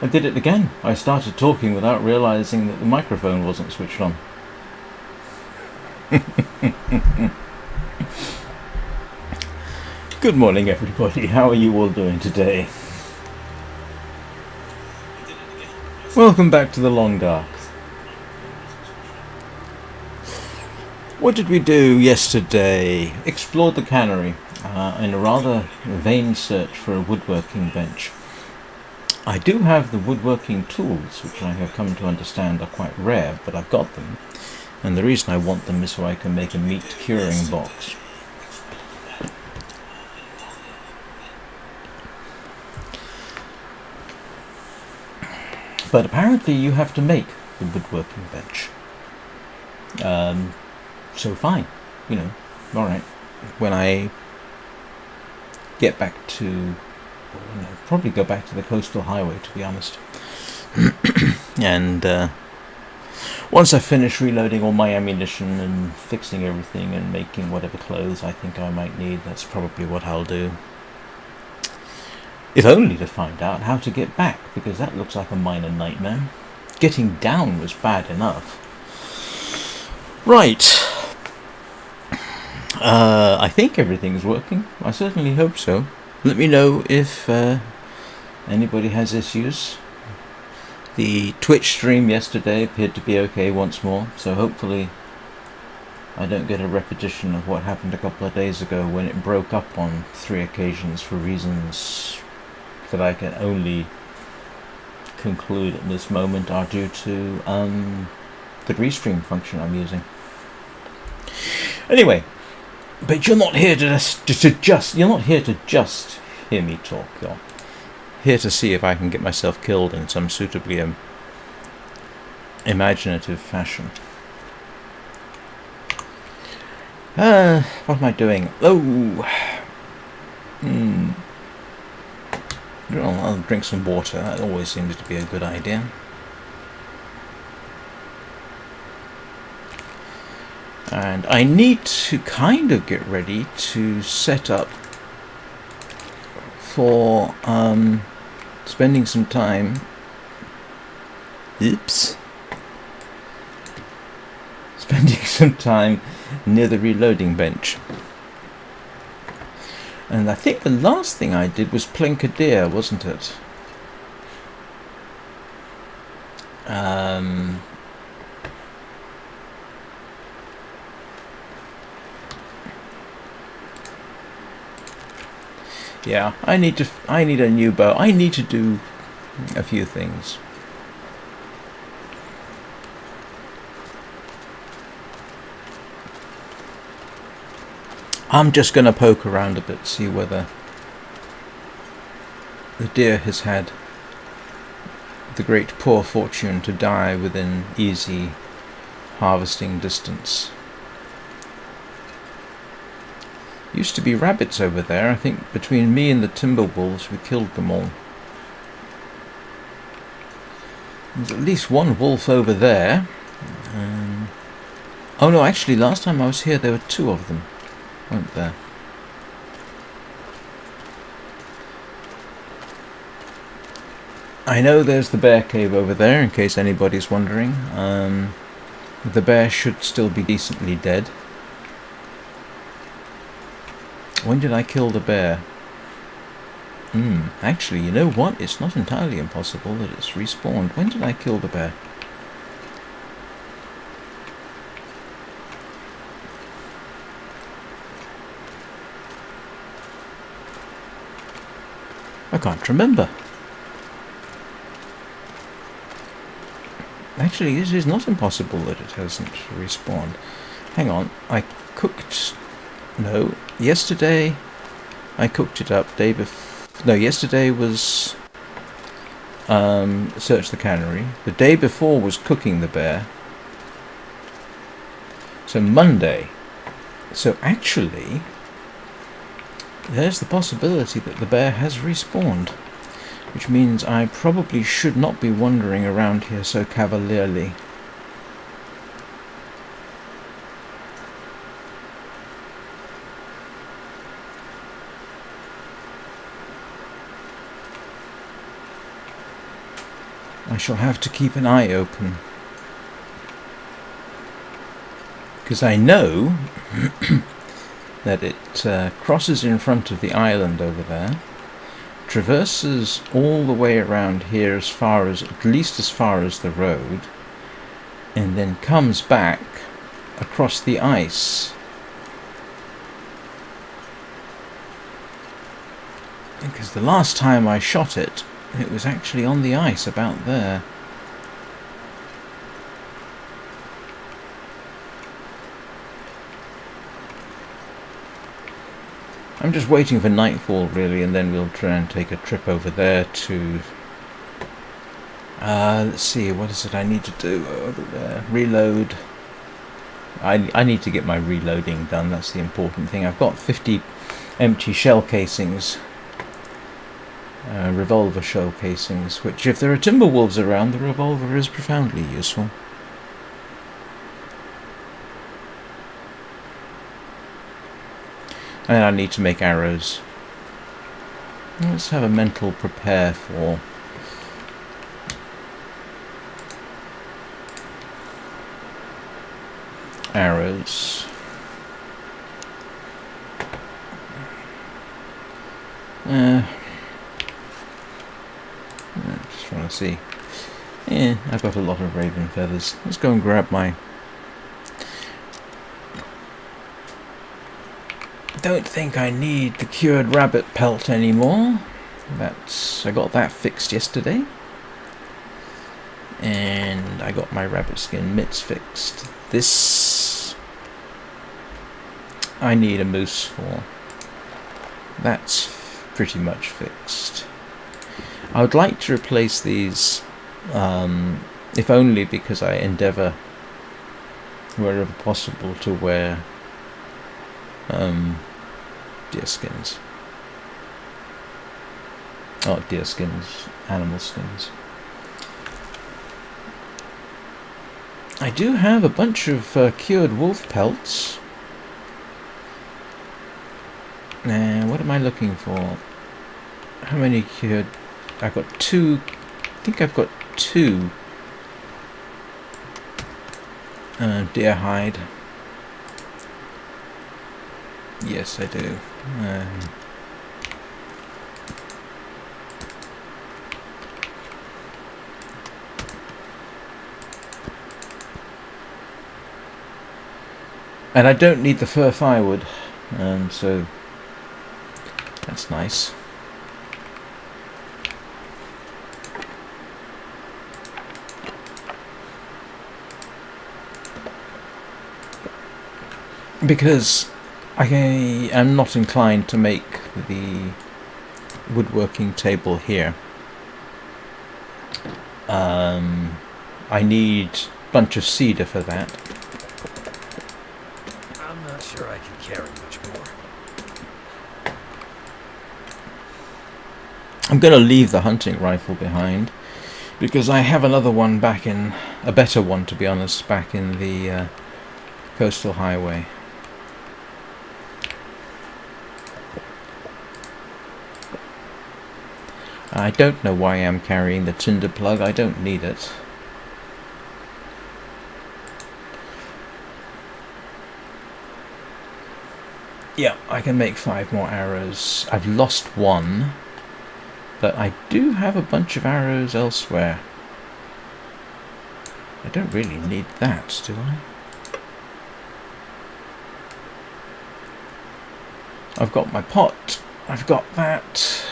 I did it again. I started talking without realizing that the microphone wasn't switched on. Good morning, everybody. How are you all doing today? Welcome back to the Long Dark. What did we do yesterday? Explored the cannery in a rather vain search for a woodworking bench. I do have the woodworking tools, which I have come to understand are quite rare, but I've got them. And the reason I want them is so I can make a meat curing box. But apparently you have to make the woodworking bench. So fine, alright. When I get back to, probably go back to the coastal highway, to be honest. And once I finish reloading all my ammunition and fixing everything and making whatever clothes I think I might need, that's probably what I'll do. If only to find out how to get back, because that looks like a minor nightmare. Getting down was bad enough. Right. I think everything's working. I certainly hope so. Let me know if anybody has issues. The Twitch stream yesterday appeared to be okay once more, so hopefully I don't get a repetition of what happened a couple of days ago when it broke up on 3 occasions for reasons that I can only conclude at this moment are due to the restream function I'm using. Anyway, but you're not here to just hear me talk. You're here to see if I can get myself killed in some suitably imaginative fashion. What am I doing? I'll drink some water. That always seems to be a good idea. And I need to kind of get ready to set up for spending some time. Spending some time near the reloading bench. And I think the last thing I did was plink a deer, wasn't it? Yeah, I need a new bow. I need to do a few things. I'm just going to poke around a bit, see whether the deer has had the great poor fortune to die within easy harvesting distance. Used to be rabbits over there. I think between me and the timber wolves we killed them all. There's at least one wolf over there. Oh no, actually last time I was here there were 2 of them, weren't there? I know there's the bear cave over there, in case anybody's wondering. The bear should still be decently dead. When did I kill the bear? Actually, you know what? It's not entirely impossible that it's respawned. When did I kill the bear? I can't remember. Actually, it is not impossible that it hasn't respawned. Hang on, I cooked... No, yesterday I cooked it up. Yesterday was search the cannery. The day before was cooking the bear. So Monday. So actually, there's the possibility that the bear has respawned, which means I probably should not be wandering around here so cavalierly. I shall have to keep an eye open. Because I know that it crosses in front of the island over there, traverses all the way around here as far as, at least as far as the road, and then comes back across the ice. Because the last time I shot it, it was actually on the ice about there. I'm just waiting for nightfall really, and then we'll try and take a trip over there to let's see, what is it I need to do over there? Reload. I need to get my reloading done, that's the important thing. I've got 50 empty shell casings, revolver shell casings, which if there are timber wolves around, the revolver is profoundly useful. And I need to make arrows. Let's have a mental prepare for arrows. I just want to see. Yeah, I've got a lot of raven feathers. Let's go and grab my... Don't think I need the cured rabbit pelt anymore. I got that fixed yesterday. And I got my rabbit skin mitts fixed. This I need a moose for. That's pretty much fixed. I would like to replace these, if only because I endeavour wherever possible to wear deer skins. Oh, deer skins, animal skins. I do have a bunch of cured wolf pelts. Now, what am I looking for? How many cured? I've got 2. I think I've got 2 deer hide. Yes, I do. And I don't need the fir firewood, so that's nice. Because I am not inclined to make the woodworking table here. I need a bunch of cedar for that. I'm not sure I can carry much more. I'm going to leave the hunting rifle behind because I have another one back in, a better one to be honest, back in the coastal highway. I don't know why I'm carrying the tinder plug, I don't need it. Yeah, I can make 5 more arrows. I've lost 1, but I do have a bunch of arrows elsewhere. I don't really need that, do I? I've got my pot, I've got that.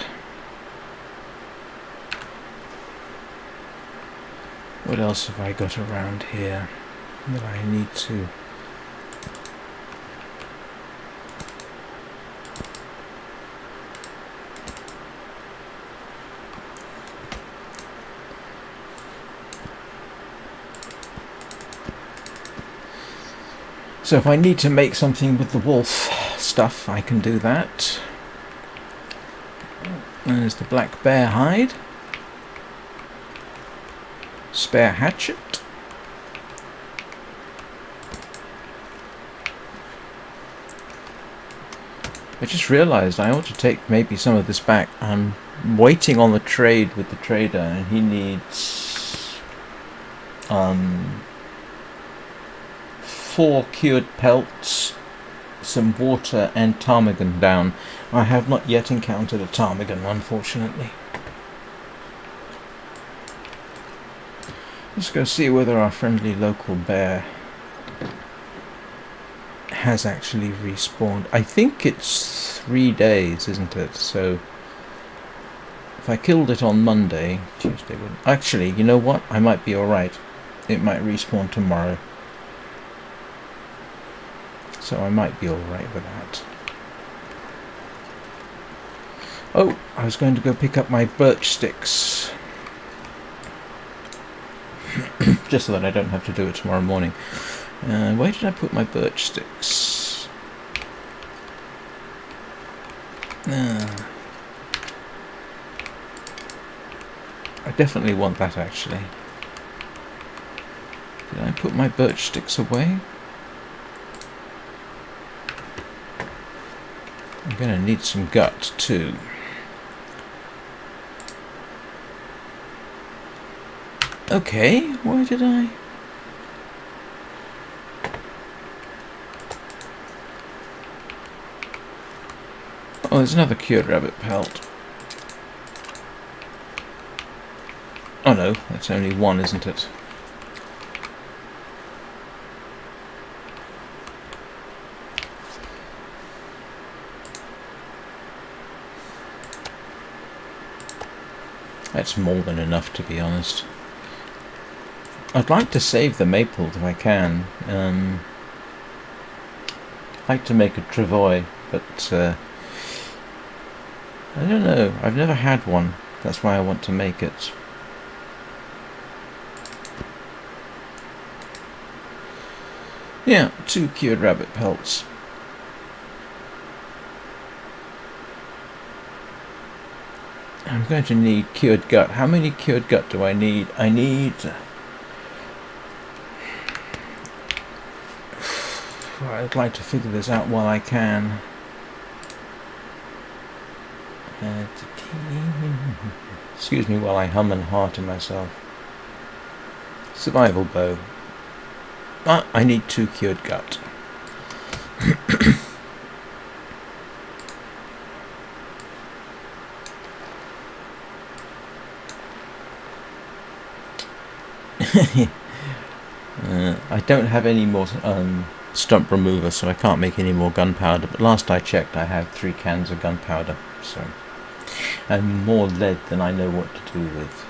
What else have I got around here that I need to... So if I need to make something with the wolf stuff, I can do that. There's the black bear hide. Spare hatchet. I just realised I ought to take maybe some of this back. I'm waiting on the trade with the trader and he needs 4 cured pelts, some water, and ptarmigan down. I have not yet encountered a ptarmigan, unfortunately. Let's go see whether our friendly local bear has actually respawned. I think it's 3 days, isn't it? So if I killed it on Monday, Tuesday wouldn't. Actually, you know what? I might be alright. It might respawn tomorrow. So I might be alright with that. Oh, I was going to go pick up my birch sticks. Just so that I don't have to do it tomorrow morning. Where did I put my birch sticks? I definitely want that, actually. Did I put my birch sticks away? I'm going to need some gut too. Okay, why did I? Oh, there's another cured rabbit pelt. Oh no, that's only one, isn't it? That's more than enough, to be honest. I'd like to save the maple if I can. I'd like to make a travois, but I don't know. I've never had one. That's why I want to make it. Yeah, 2 cured rabbit pelts. I'm going to need cured gut. How many cured gut do I need? I need... I'd like to figure this out while I can. Excuse me while I hum and ha to myself. Survival bow. I need 2 cured gut. I don't have any more stump remover, so I can't make any more gunpowder, but last I checked I had 3 cans of gunpowder, so, and more lead than I know what to do with.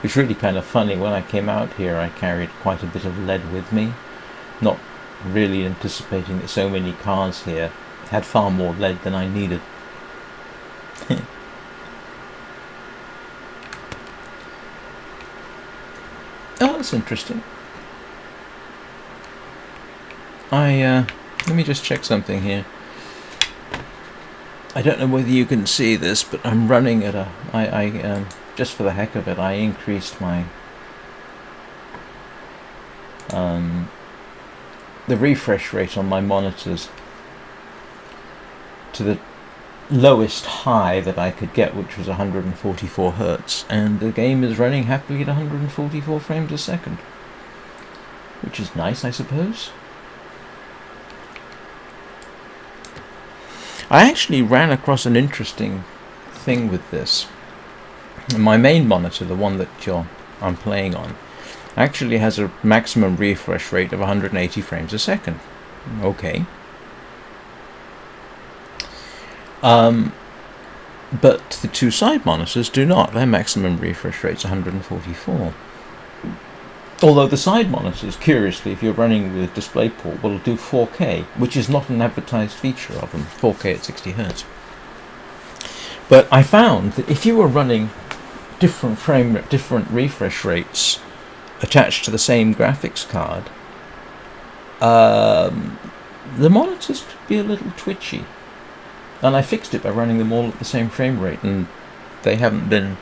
It's really kind of funny, when I came out here I carried quite a bit of lead with me, not really anticipating that so many cars here had far more lead than I needed. Oh, that's interesting. Let me just check something here. I don't know whether you can see this, but I'm running at a... just for the heck of it, I increased my... the refresh rate on my monitors to the lowest high that I could get, which was 144 Hertz, and the game is running happily at 144 frames a second, which is nice, I suppose. I actually ran across an interesting thing with this. My main monitor, the one that I'm playing on, actually has a maximum refresh rate of 180 frames a second. Okay. But the 2 side monitors do not. Their maximum refresh rate is 144. Although the side monitors, curiously, if you're running with DisplayPort, will do 4K, which is not an advertised feature of them, 4K at 60 Hz. But I found that if you were running different refresh rates attached to the same graphics card, the monitors could be a little twitchy. And I fixed it by running them all at the same frame rate, and they haven't been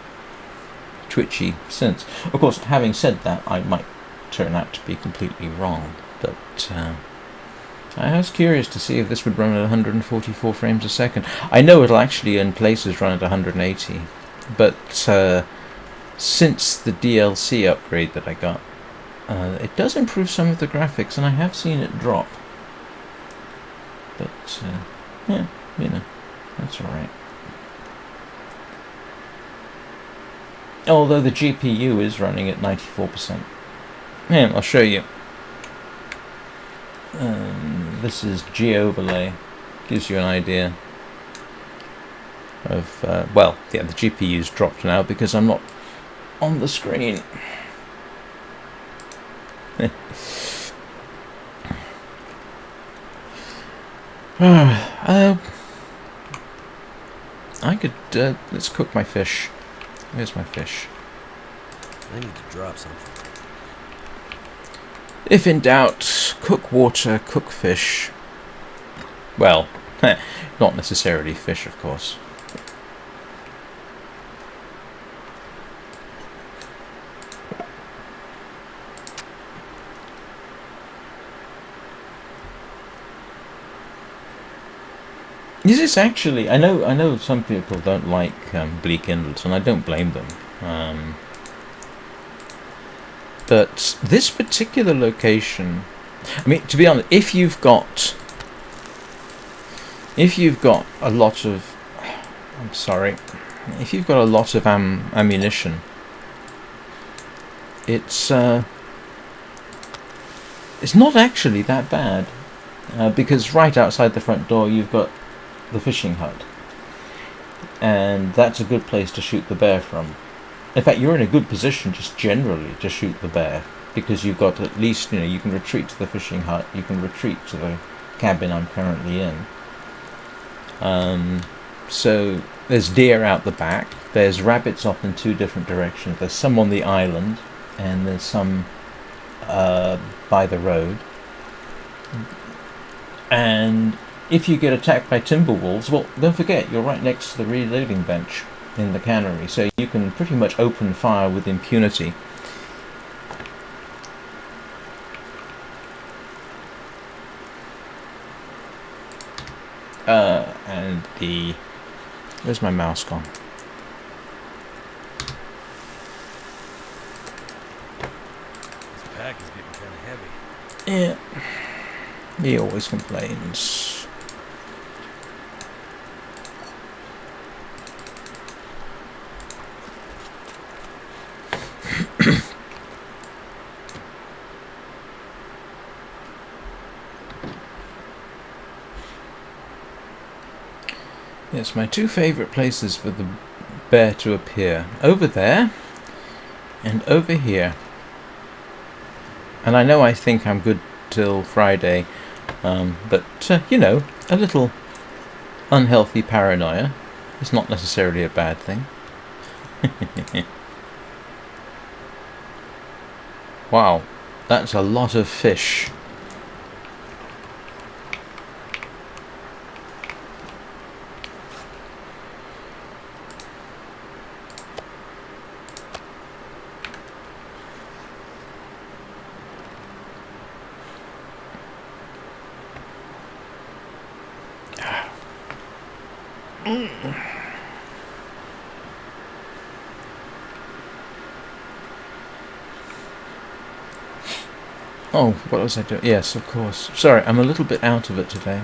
twitchy since. Of course, having said that, I might turn out to be completely wrong, but I was curious to see if this would run at 144 frames a second. I know it'll actually in places run at 180, but since the DLC upgrade that I got. It does improve some of the graphics, and I have seen it drop. But, yeah, you know, that's alright. Although the GPU is running at 94%. Yeah, I'll show you. This is G-Overlay. Gives you an idea of, well, yeah, the GPU's dropped now because I'm not on the screen. I could, let's cook my fish. Where's my fish? I need to drop something. If in doubt, cook water, cook fish. Well, not necessarily fish, of course. This is actually, I know some people don't like bleak inlets, and I don't blame them. But this particular location, I mean, to be honest, if you've got a lot of, I'm sorry, if you've got a lot of ammunition, it's not actually that bad, because right outside the front door you've got the fishing hut, and that's a good place to shoot the bear from. In fact, you're in a good position just generally to shoot the bear, because you've got at least, you know, you can retreat to the fishing hut, you can retreat to the cabin I'm currently in. So there's deer out the back, there's rabbits off in two different directions, there's some on the island, and there's some by the road. And if you get attacked by timber wolves, well, don't forget, you're right next to the reloading bench in the cannery, so you can pretty much open fire with impunity. And the... Where's my mouse gone? This pack is getting kind of heavy. Yeah. He always complains. Yes, my two favourite places for the bear to appear. Over there, and over here. And I know I think I'm good till Friday, but, you know, a little unhealthy paranoia is not necessarily a bad thing. Wow, that's a lot of fish. Oh, what was I doing? Yes, of course. Sorry, I'm a little bit out of it today.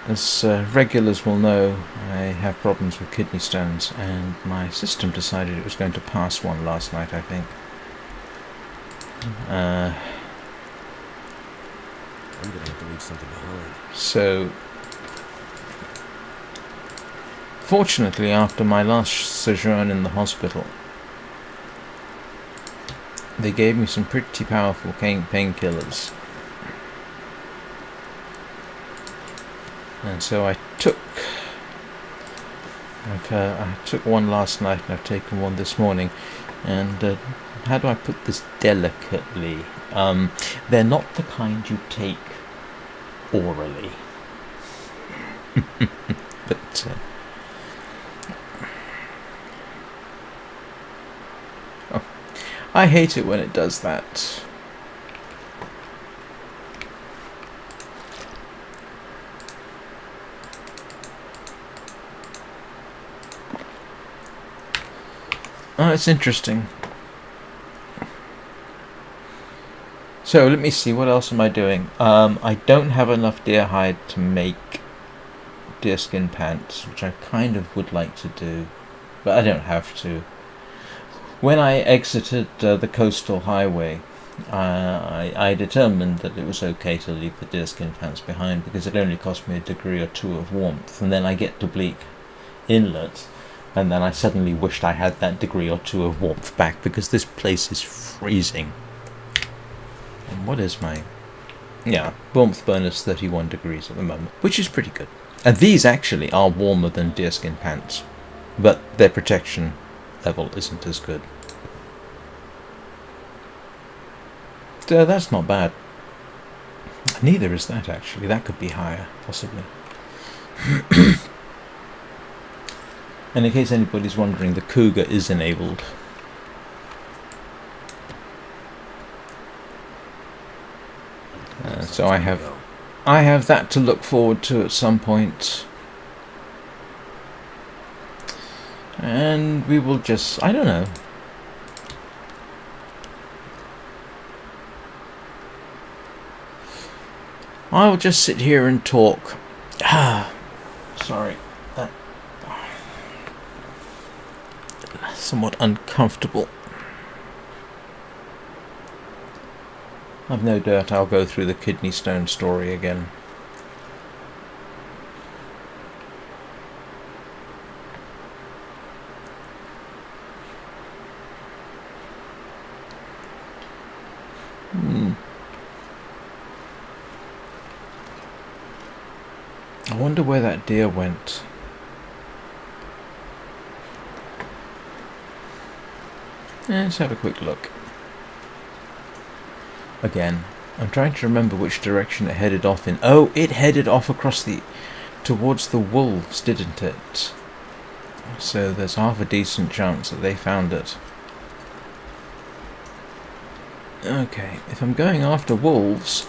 As regulars will know, I have problems with kidney stones, and my system decided it was going to pass one last night, I think. I'm gonna have to leave something behind. So, fortunately, after my last sojourn in the hospital, they gave me some pretty powerful painkillers. And so I took one last night, and I've taken one this morning. And how do I put this delicately? They're not the kind you take orally. But I hate it when it does that. Oh, it's interesting. So let me see, what else am I doing? I don't have enough deer hide to make deerskin pants, which I kind of would like to do, but I don't have to. When I exited the coastal highway, I determined that it was okay to leave the deerskin pants behind because it only cost me a degree or two of warmth, and then I get to Bleak Inlet, and then I suddenly wished I had that degree or two of warmth back because this place is freezing. And what is my... Yeah, warmth bonus 31 degrees at the moment, which is pretty good. And these actually are warmer than deerskin pants, but their protection level isn't as good. So that's not bad. Neither is that, actually. That could be higher, possibly. And in case anybody's wondering, the Cougar is enabled. So I have that to look forward to at some point. And we will just... I don't know. I'll just sit here and talk. Sorry. Somewhat uncomfortable. I've no doubt I'll go through the kidney stone story again. I wonder where that deer went. Let's have a quick look. Again, I'm trying to remember which direction it headed off in. Oh, it headed off across towards the wolves, didn't it? So there's half a decent chance that they found it. Okay, if I'm going after wolves...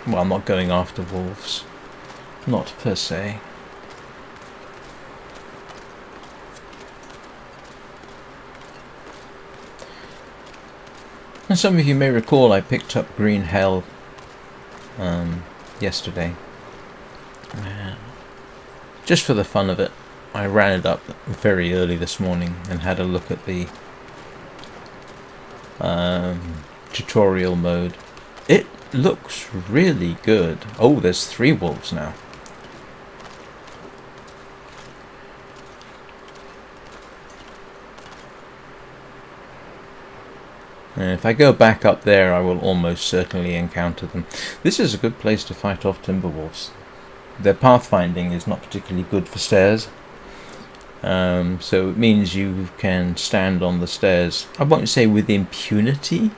Well, I'm not going after wolves. Not per se. And some of you may recall I picked up Green Hell yesterday. Just for the fun of it. I ran it up very early this morning and had a look at the tutorial mode. It looks really good. Oh, there's 3 wolves now. And if I go back up there, I will almost certainly encounter them. This is a good place to fight off timber wolves. Their pathfinding is not particularly good for stairs. So it means you can stand on the stairs, I won't say with impunity,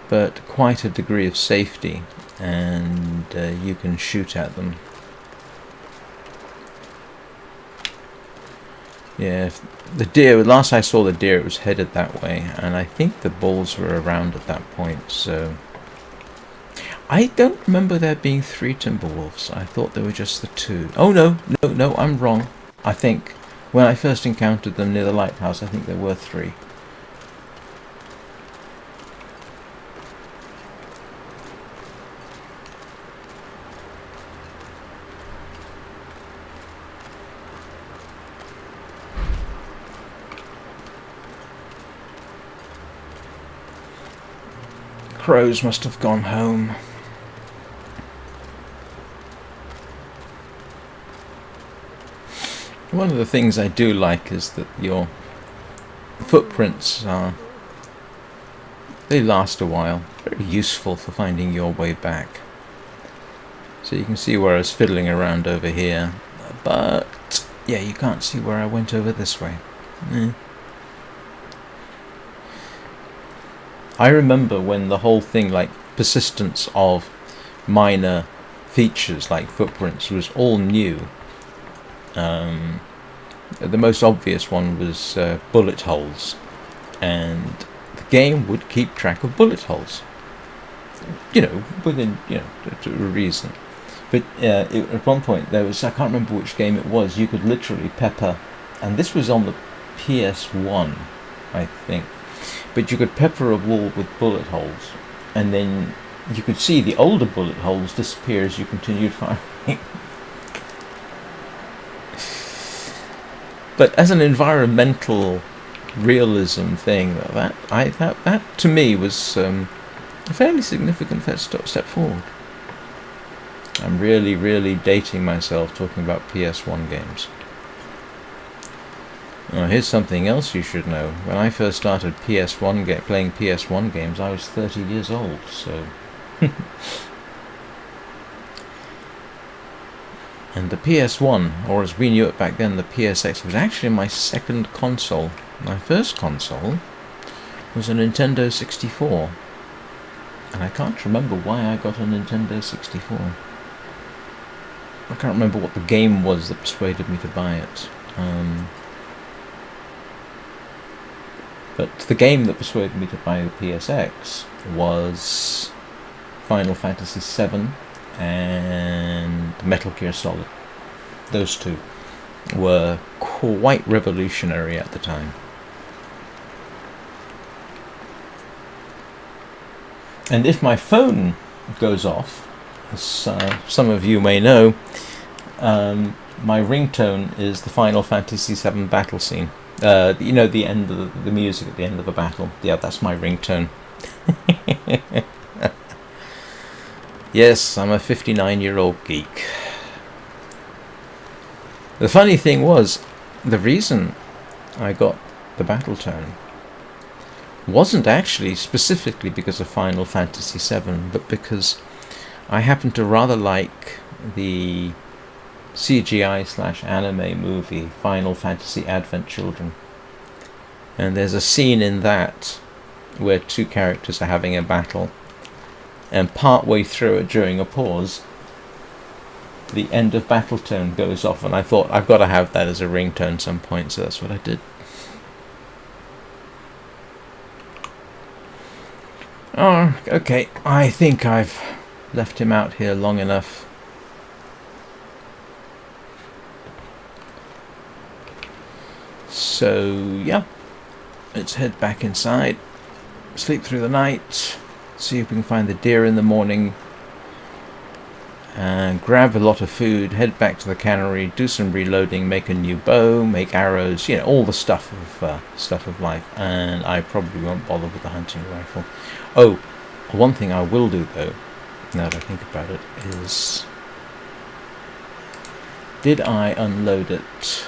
but quite a degree of safety, and you can shoot at them. Yeah, the deer, last I saw the deer, it was headed that way, and I think the bulls were around at that point, so... I don't remember there being 3 timber wolves. I thought there were just the 2. Oh no, I'm wrong. I think when I first encountered them near the lighthouse, I think there were 3. Crows must have gone home. One of the things I do like is that your footprints they last a while. Very useful for finding your way back. So you can see where I was fiddling around over here, but yeah, you can't see where I went over this way. I remember when the whole thing, like persistence of minor features like footprints, was all new. The most obvious one was bullet holes, and the game would keep track of bullet holes. Within to a reason. But at one point there was, I can't remember which game it was, you could literally pepper, and this was on the PS1, I think. But you could pepper a wall with bullet holes, and then you could see the older bullet holes disappear as you continued firing. But as an environmental realism thing, that to me was a fairly significant step forward. I'm really dating myself talking about PS1 games. Now, here's something else you should know. When I first started playing PS1 games, I was 30 years old, so... And the PS1, or as we knew it back then, the PSX, was actually my second console. My first console was a Nintendo 64. And I can't remember why I got a Nintendo 64. I can't remember what the game was that persuaded me to buy it. But the game that persuaded me to buy the PSX was Final Fantasy VII and Metal Gear Solid. Those two were quite revolutionary at the time. And if my phone goes off, as some of you may know, my ringtone is the Final Fantasy VII battle scene. You know, the end of the music at the end of a battle. Yeah, that's my ringtone. Yes, I'm a 59-year-old geek. The funny thing was, the reason I got the battle tone wasn't actually specifically because of Final Fantasy VII, but because I happen to rather like the CGI/anime movie Final Fantasy Advent Children. And there's a scene in that where two characters are having a battle, and partway through it, during a pause, the end of battle tone goes off, and I thought, I've got to have that as a ringtone some point, so that's what I did. Oh, okay, I think I've left him out here long enough. So, yeah, let's head back inside, sleep through the night, see if we can find the deer in the morning, and grab a lot of food, head back to the cannery, do some reloading, make a new bow, make arrows, you know, all the stuff of life. And I probably won't bother with the hunting rifle. Oh, one thing I will do though, now that I think about it, is, did I unload it?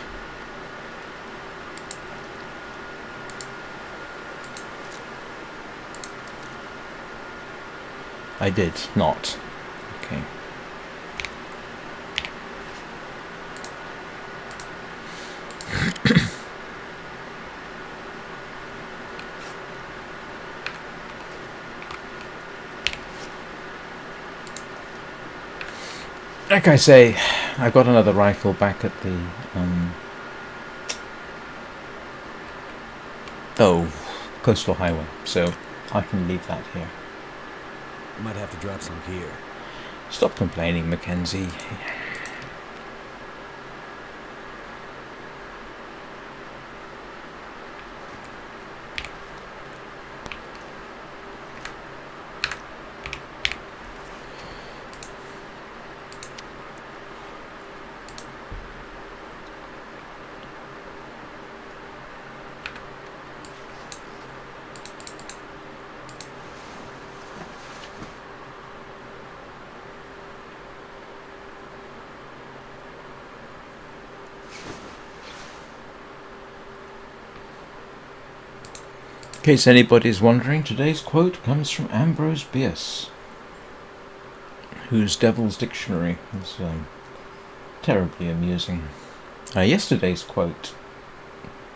I did not. Okay. Like I say, I got another rifle back at the coastal highway, so I can leave that here. Might have to drop some gear. Stop complaining, Mackenzie. In case anybody's wondering, today's quote comes from Ambrose Bierce, whose Devil's Dictionary is terribly amusing. Yesterday's quote,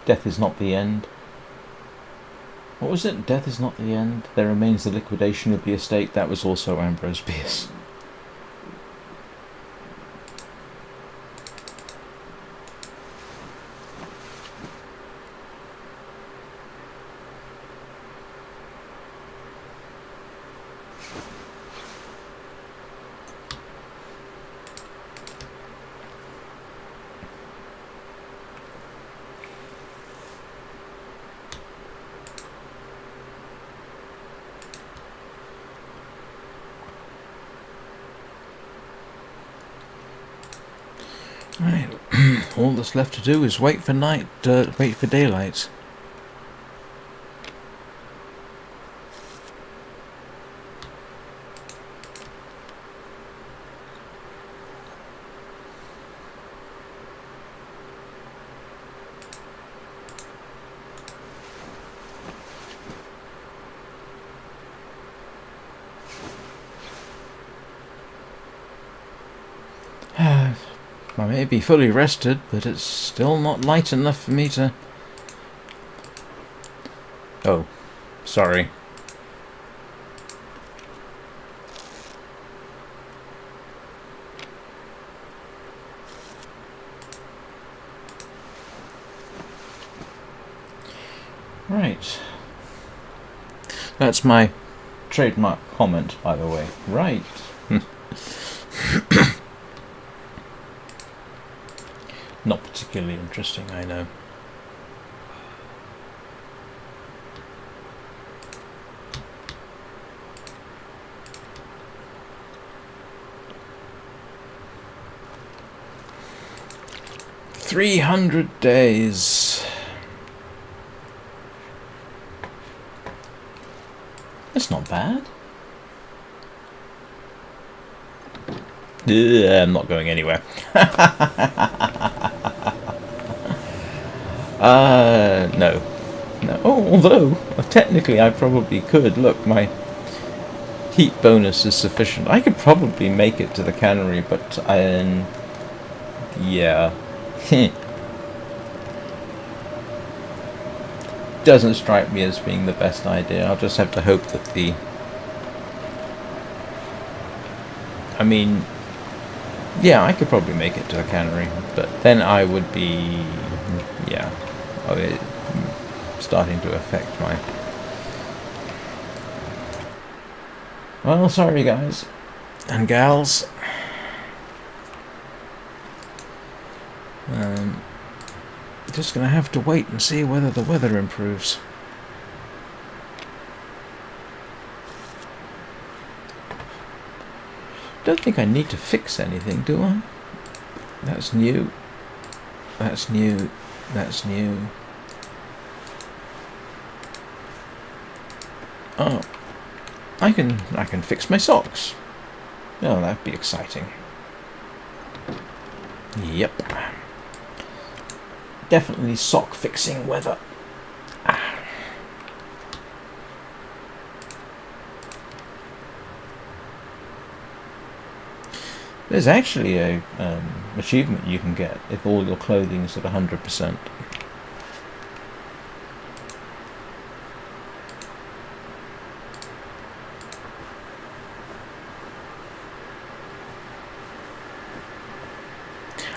"Death is not the end." What was it? "Death is not the end. There remains the liquidation of the estate." That was also Ambrose Bierce. All that's left to do is wait for wait for daylight. I may be fully rested, but it's still not light enough for me to... Oh, sorry. Right. That's my trademark comment, by the way. Right. Not particularly interesting, I know. $300 days. That's not bad. I'm not going anywhere. No. No. Oh, although, technically I probably could. Look, my heat bonus is sufficient. I could probably make it to the cannery, but yeah. Doesn't strike me as being the best idea. I'll just have to hope that the... I mean, yeah, I could probably make it to the cannery, but then I would be... yeah. Starting to affect my... Well, sorry guys and gals. Just gonna have to wait and see whether the weather improves. Don't think I need to fix anything, do I? That's new. That's new. That's new. Oh, I can fix my socks. Oh, that'd be exciting. Yep. Definitely sock fixing weather. There's actually a achievement you can get if all your clothing is at 100%.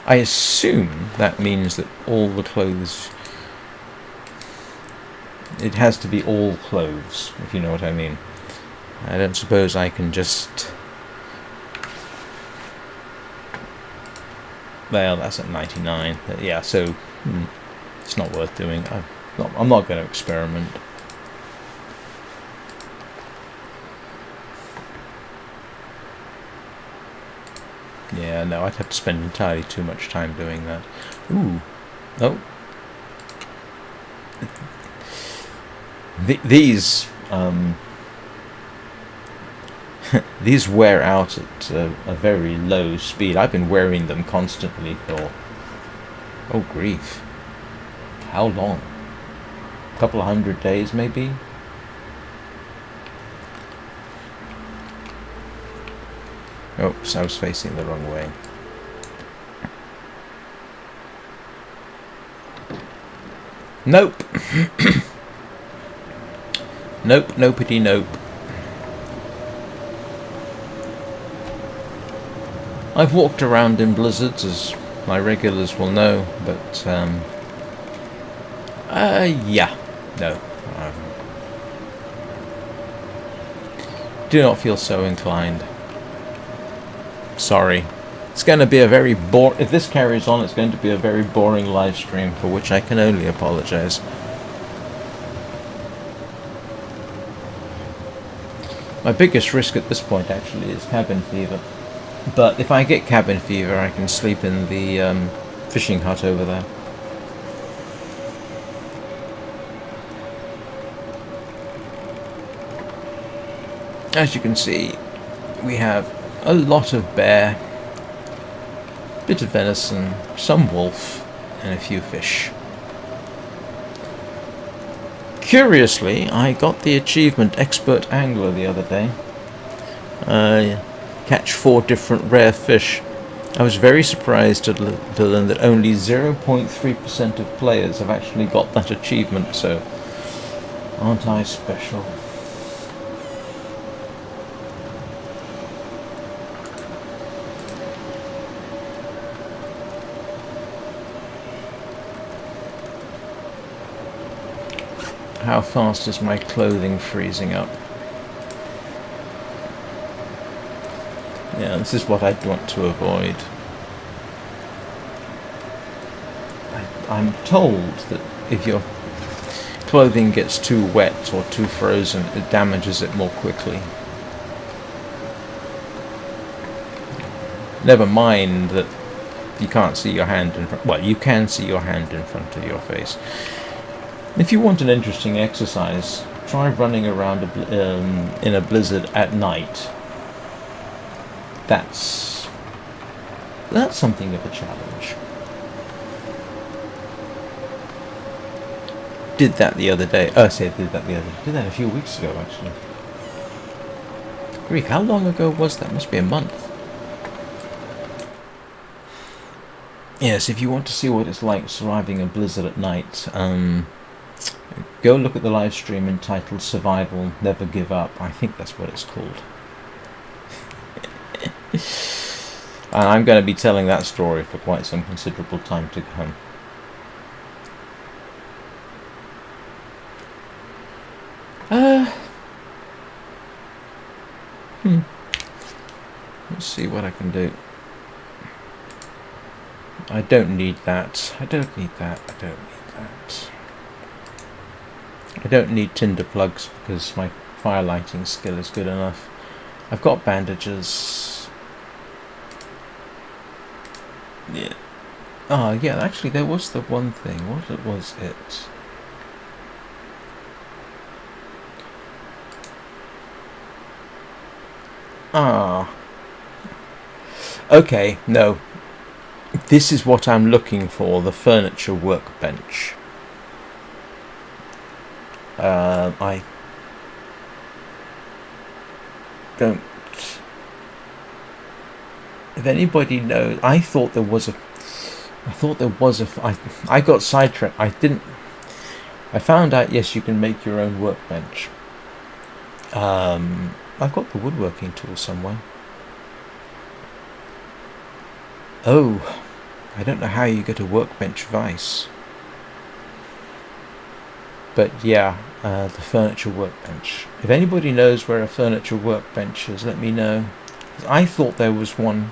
I assume that means that all the clothes... It has to be all clothes, if you know what I mean. I don't suppose I can just... Well, that's at 99. Yeah, so it's not worth doing. I'm not going to experiment. Yeah, no, I'd have to spend entirely too much time doing that. Ooh. Oh. These these wear out at a very low speed. I've been wearing them constantly for... Oh, grief. How long? A couple of 100 days, maybe? Oops, I was facing the wrong way. Nope. Nope, nopity nope. I've walked around in blizzards, as my regulars will know, but, yeah. No. Do not feel so inclined. Sorry. It's going to be a very if this carries on, it's going to be a very boring live stream, for which I can only apologize. My biggest risk at this point, actually, is cabin fever. But if I get cabin fever, I can sleep in the fishing hut over there. As you can see, we have a lot of bear, bit of venison, some wolf, and a few fish. Curiously, I got the achievement Expert Angler the other day. Catch 4 different rare fish. I was very surprised to learn that only 0.3% of players have actually got that achievement, so aren't I special? How fast is my clothing freezing up? Yeah, this is what I'd want to avoid. I'm told that if your clothing gets too wet or too frozen, it damages it more quickly. Never mind that you can't see your hand in front. Well, you can see your hand in front of your face. If you want an interesting exercise, try running around in a blizzard at night. That's something of a challenge. Did that the other day. Oh, I said did that a few weeks ago, actually. Grief, how long ago was that? Must be a month. Yes, if you want to see what it's like surviving a blizzard at night, go look at the live stream entitled Survival Never Give Up. I think that's what it's called. And I'm going to be telling that story for quite some considerable time to come. Let's see what I can do. I don't need that. I don't need that. I don't need that. I don't need tinder plugs because my fire lighting skill is good enough. I've got bandages. Yeah. Oh, yeah, actually there was the one thing. What was it? Ah. Okay, no. This is what I'm looking for, the furniture workbench. I don't... If anybody knows... I thought there was a... I got sidetracked. I found out, yes, you can make your own workbench. I've got the woodworking tool somewhere. Oh, I don't know how you get a workbench vise. But yeah, the furniture workbench. If anybody knows where a furniture workbench is, let me know. I thought there was one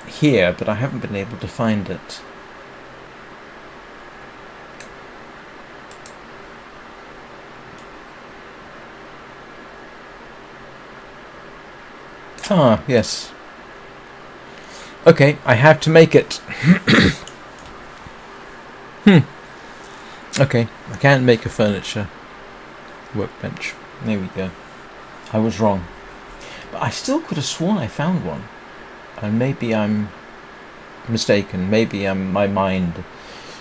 here, but I haven't been able to find it. Ah, yes. Okay, I have to make it. Okay, I can't make a furniture workbench. There we go. I was wrong. But I still could have sworn I found one. And maybe I'm mistaken. Maybe my mind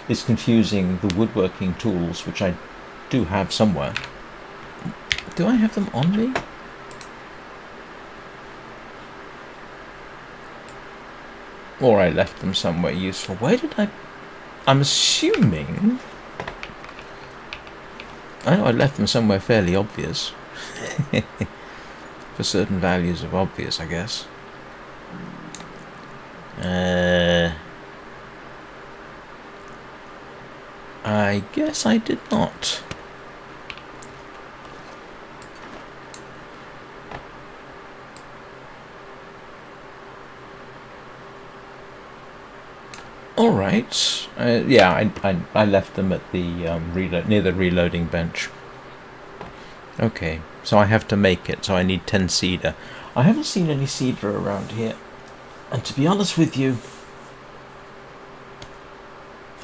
is confusing the woodworking tools, which I do have somewhere. Do I have them on me? Or I left them somewhere useful. Where did I'm assuming... I know I left them somewhere fairly obvious. For certain values of obvious, I guess. I guess I did not. Alright. Yeah, I left them at the near the reloading bench. Okay, so I have to make it, so I need 10 cedar. I haven't seen any cedar around here. And to be honest with you,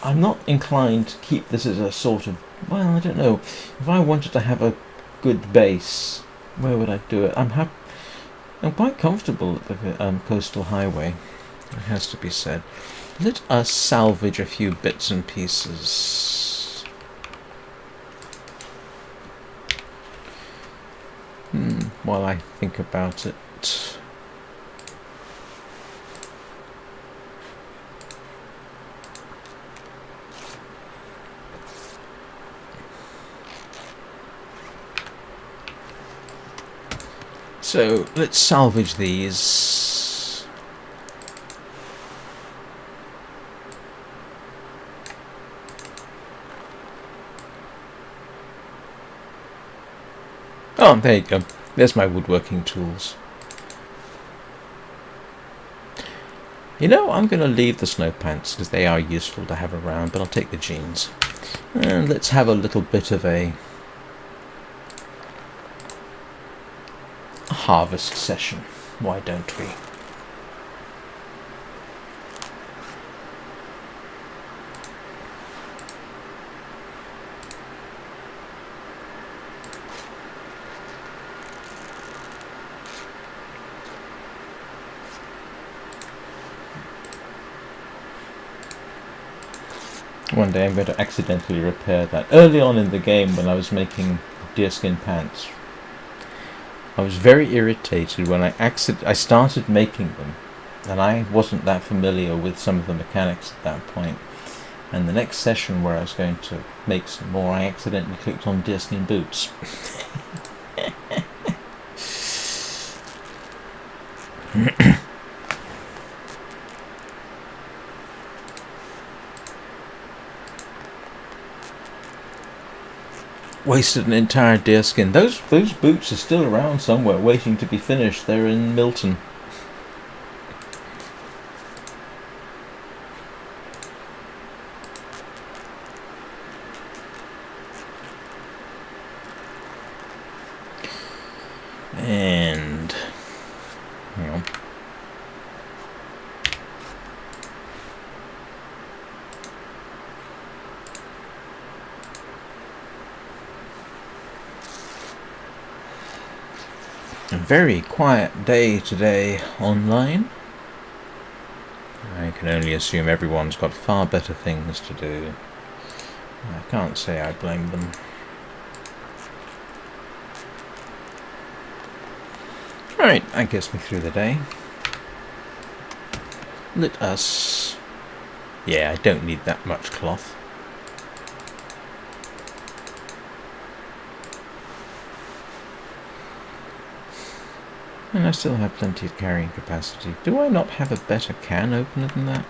I'm not inclined to keep this as a sort of, well, I don't know. If I wanted to have a good base, where would I do it? I'm quite comfortable at the coastal highway, it has to be said. Let us salvage a few bits and pieces. While I think about it. So let's salvage these. Oh, there you go. There's my woodworking tools. You know, I'm going to leave the snow pants because they are useful to have around, but I'll take the jeans. And let's have a little bit of a harvest session. Why don't we? One day I'm going to accidentally repair that. Early on in the game when I was making deerskin pants, I was very irritated when I started making them, and I wasn't that familiar with some of the mechanics at that point. And the next session where I was going to make some more, I accidentally clicked on deerskin boots. Wasted an entire deerskin. Those boots are still around somewhere, waiting to be finished. They're in Milton. And hang on. A very quiet day today online. I can only assume everyone's got far better things to do. I can't say I blame them. Right, that gets me through the day. Let us... Yeah, I don't need that much cloth. And I still have plenty of carrying capacity. Do I not have a better can opener than that?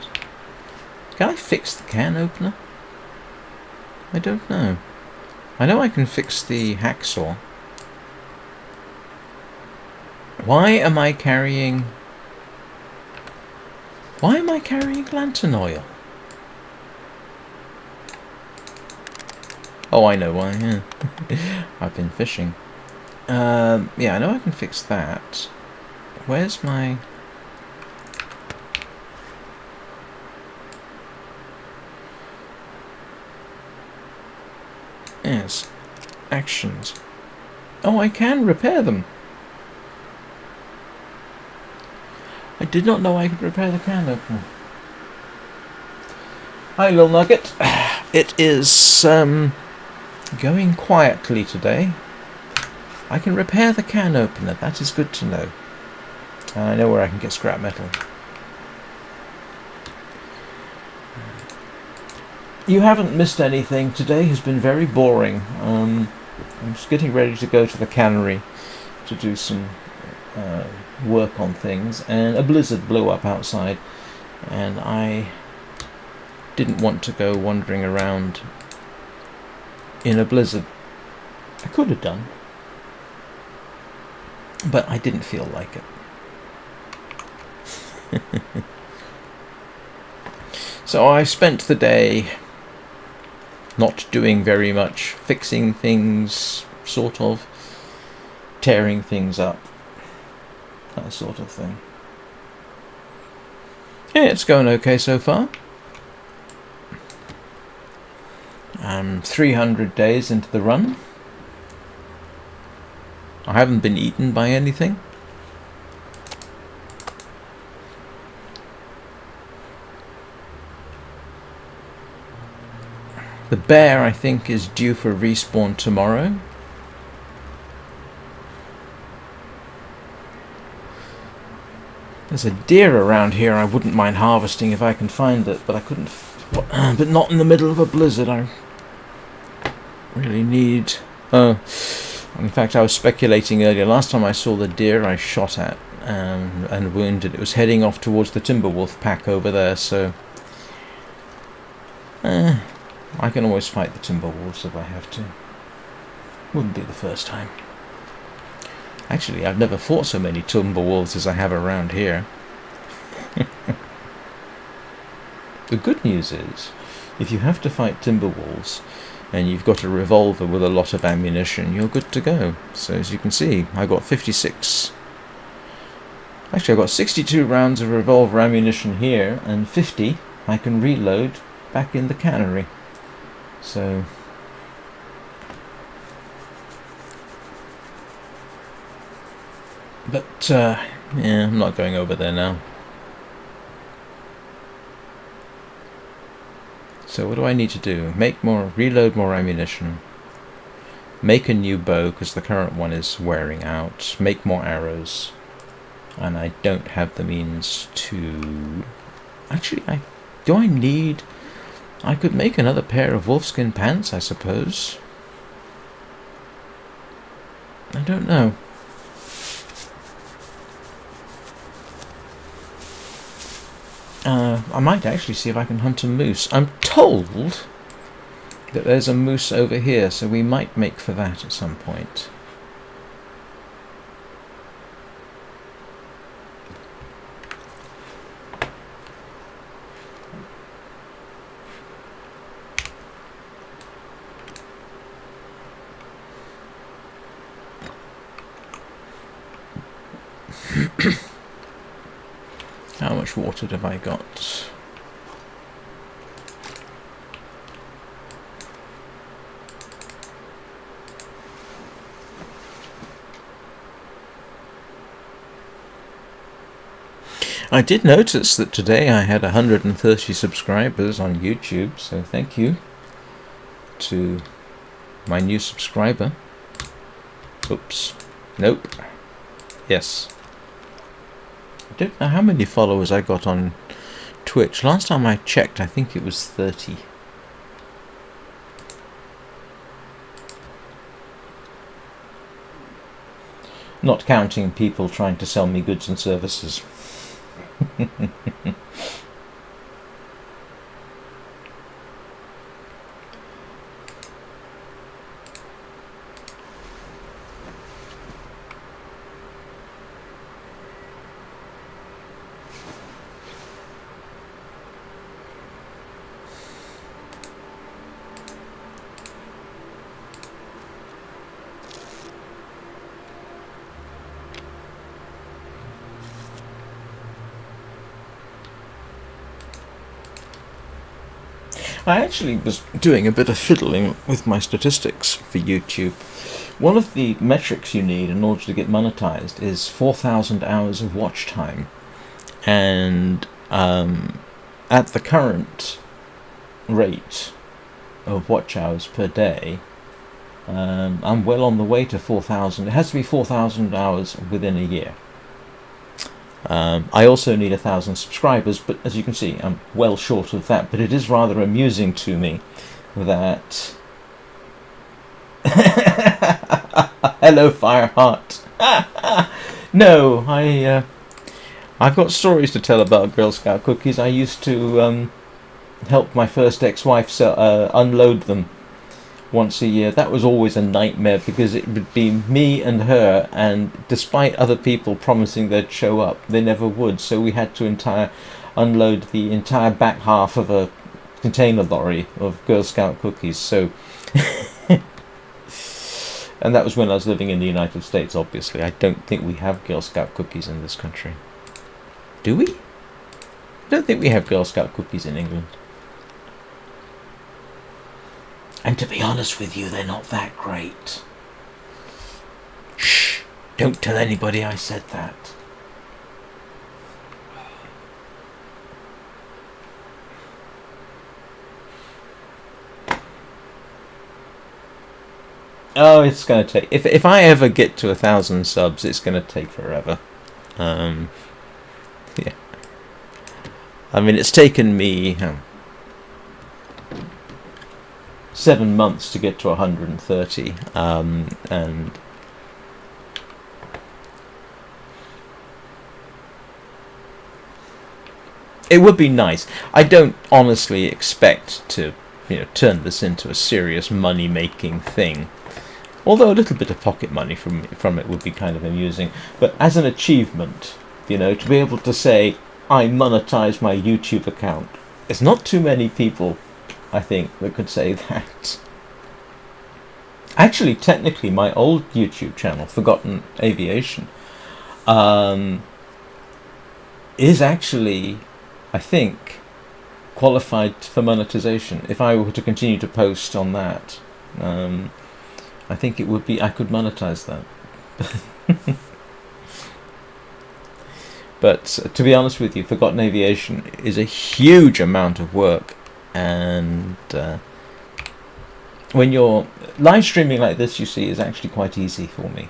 Can I fix the can opener? I don't know. I know I can fix the hacksaw. Why am I carrying lantern oil? Oh, I know why, yeah. I've been fishing. Yeah, I know I can fix that. Where's my... Yes. Actions. Oh, I can repair them. I did not know I could repair the can opener. Hi, little nugget. It is, going quietly today. I can repair the can opener. That is good to know. I know where I can get scrap metal. You haven't missed anything. Today has been very boring. I'm just getting ready to go to the cannery to do some work on things, and a blizzard blew up outside, and I didn't want to go wandering around in a blizzard. I could have done, but I didn't feel like it. So I spent the day not doing very much, fixing things, sort of, tearing things up, that sort of thing. Yeah, it's going okay so far. I'm 300 days into the run. I haven't been eaten by anything. The bear, I think, is due for respawn tomorrow. There's a deer around here I wouldn't mind harvesting if I can find it, but I couldn't. But not in the middle of a blizzard. I really need. In fact, I was speculating earlier. Last time I saw the deer I shot at and wounded, it was heading off towards the timber wolf pack over there. So I can always fight the timber wolves if I have to. Wouldn't be the first time. Actually, I've never fought so many timber wolves as I have around here. The good news is, if you have to fight timber wolves and you've got a revolver with a lot of ammunition, you're good to go. So as you can see, I got 56. Actually, I've got 62 rounds of revolver ammunition here, and 50 I can reload back in the cannery. So but yeah, I'm not going over there now. So what do I need to do? Reload more ammunition. Make a new bow, because the current one is wearing out. Make more arrows. And I don't have the means to... Actually, I need... I could make another pair of wolfskin pants, I suppose. I don't know. I might actually see if I can hunt a moose. I'm told that there's a moose over here, so we might make for that at some point. How much water have I got? I did notice that today I had 130 subscribers on YouTube, so thank you to my new subscriber. Oops. Nope. Yes. I don't know how many followers I got on Twitch. Last time I checked, I think it was 30. Not counting people trying to sell me goods and services. I actually was doing a bit of fiddling with my statistics for YouTube. One of the metrics you need in order to get monetized is 4,000 hours of watch time. And at the current rate of watch hours per day, I'm well on the way to 4,000. It has to be 4,000 hours within a year. I also need 1,000 subscribers, but as you can see, I'm well short of that. But it is rather amusing to me that... Hello, Fireheart. No, I've got stories to tell about Girl Scout cookies. I used to help my first ex-wife unload them once a year. That was always a nightmare because it would be me and her, and despite other people promising they'd show up, they never would. So we had to unload the entire back half of a container lorry of Girl Scout cookies. So, and that was when I was living in the United States. Obviously, I don't think we have Girl Scout cookies in this country. Do we? I don't think we have Girl Scout cookies in England. And to be honest with you, they're not that great. Shh! Don't tell anybody I said that. Oh, it's going to take... If I ever get to 1,000 subs, it's going to take forever. Yeah. I mean, it's taken me 7 months to get to 130, and it would be nice. I don't honestly expect to, turn this into a serious money-making thing. Although a little bit of pocket money from it would be kind of amusing. But as an achievement, to be able to say, I monetize my YouTube account. There's not too many people, I think, that could say that. Actually, technically, my old YouTube channel, Forgotten Aviation, is actually, I think, qualified for monetization. If I were to continue to post on that, I think it would be, I could monetize that. But to be honest with you, Forgotten Aviation is a huge amount of work, and when you're live streaming like this, you see, is actually quite easy for me.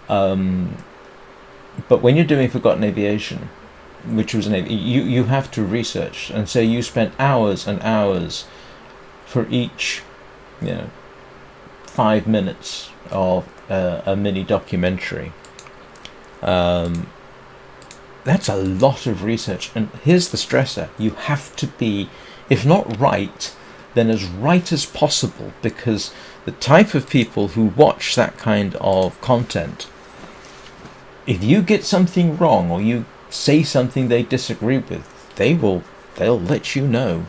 But when you're doing Forgotten Aviation, which was you have to research, and so you spent hours and hours for each, 5 minutes of a mini documentary. That's a lot of research, and here's the stressor: you have to be, if not right, then as right as possible, because the type of people who watch that kind of content, if you get something wrong or you say something they disagree with, they'll let you know,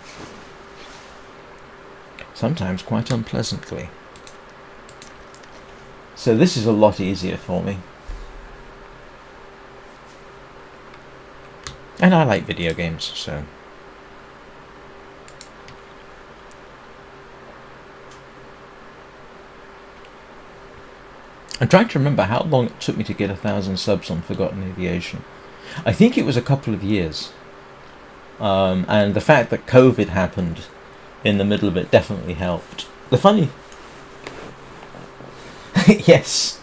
sometimes quite unpleasantly. So this is a lot easier for me. And I like video games, so... I'm trying to remember how long it took me to get 1,000 subs on Forgotten Aviation. I think it was a couple of years. And the fact that COVID happened in the middle of it definitely helped. The funny... Yes.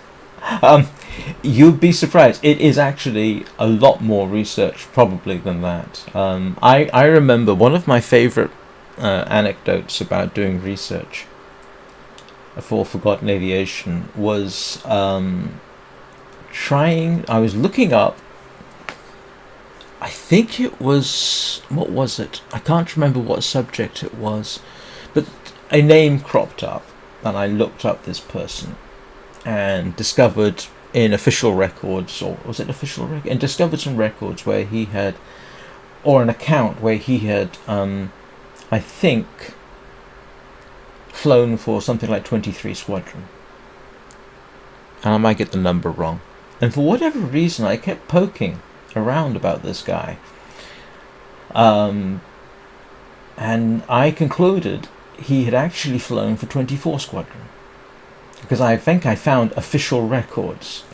You'd be surprised. It is actually a lot more research, probably, than that. I remember one of my favourite anecdotes about doing research for Forgotten Aviation was I was looking up, I think it was, what was it? I can't remember what subject it was, but a name cropped up, and I looked up this person and discovered in official records, or was it official record? And discovered some records where he had, or an account where he had, I think, flown for something like 23 Squadron. And I might get the number wrong. And for whatever reason, I kept poking around about this guy. And I concluded he had actually flown for 24 Squadron. Because I think I found official records.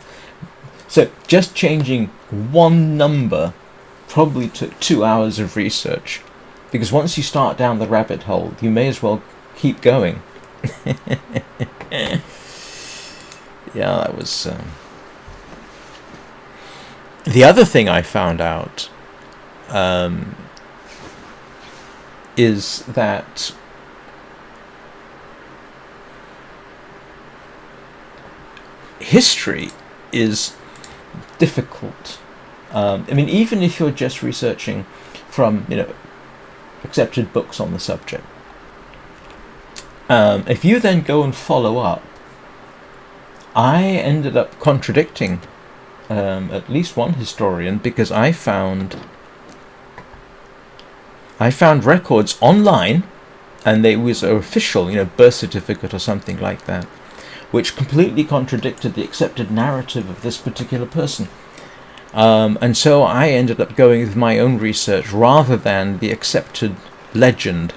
So just changing one number probably took 2 hours of research. Because once you start down the rabbit hole, you may as well keep going. Yeah, that was... The other thing I found out is that history is difficult. I mean, even if you're just researching from, accepted books on the subject, if you then go and follow up, I ended up contradicting at least one historian, because I found records online, and they was an official, birth certificate or something like that, which completely contradicted the accepted narrative of this particular person. And so I ended up going with my own research rather than the accepted legend.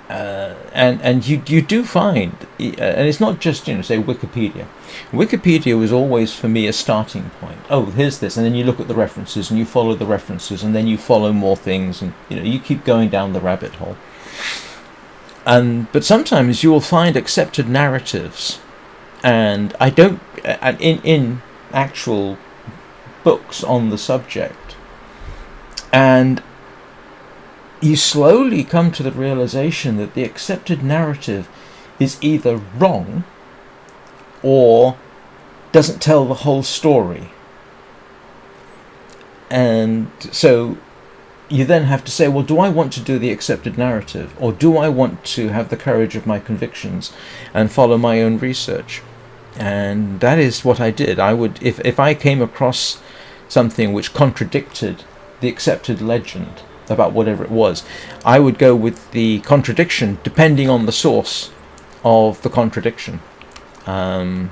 and you do find, and it's not just, say Wikipedia. Wikipedia was always for me a starting point. Oh, here's this, and then you look at the references and you follow the references, and then you follow more things, and you keep going down the rabbit hole. But sometimes you will find accepted narratives, and I don't in actual books on the subject, and you slowly come to the realization that the accepted narrative is either wrong or doesn't tell the whole story. And so you then have to say, well, do I want to do the accepted narrative, or do I want to have the courage of my convictions and follow my own research? And that is what I did. I would, if I came across something which contradicted the accepted legend about whatever it was, I would go with the contradiction depending on the source of the contradiction. And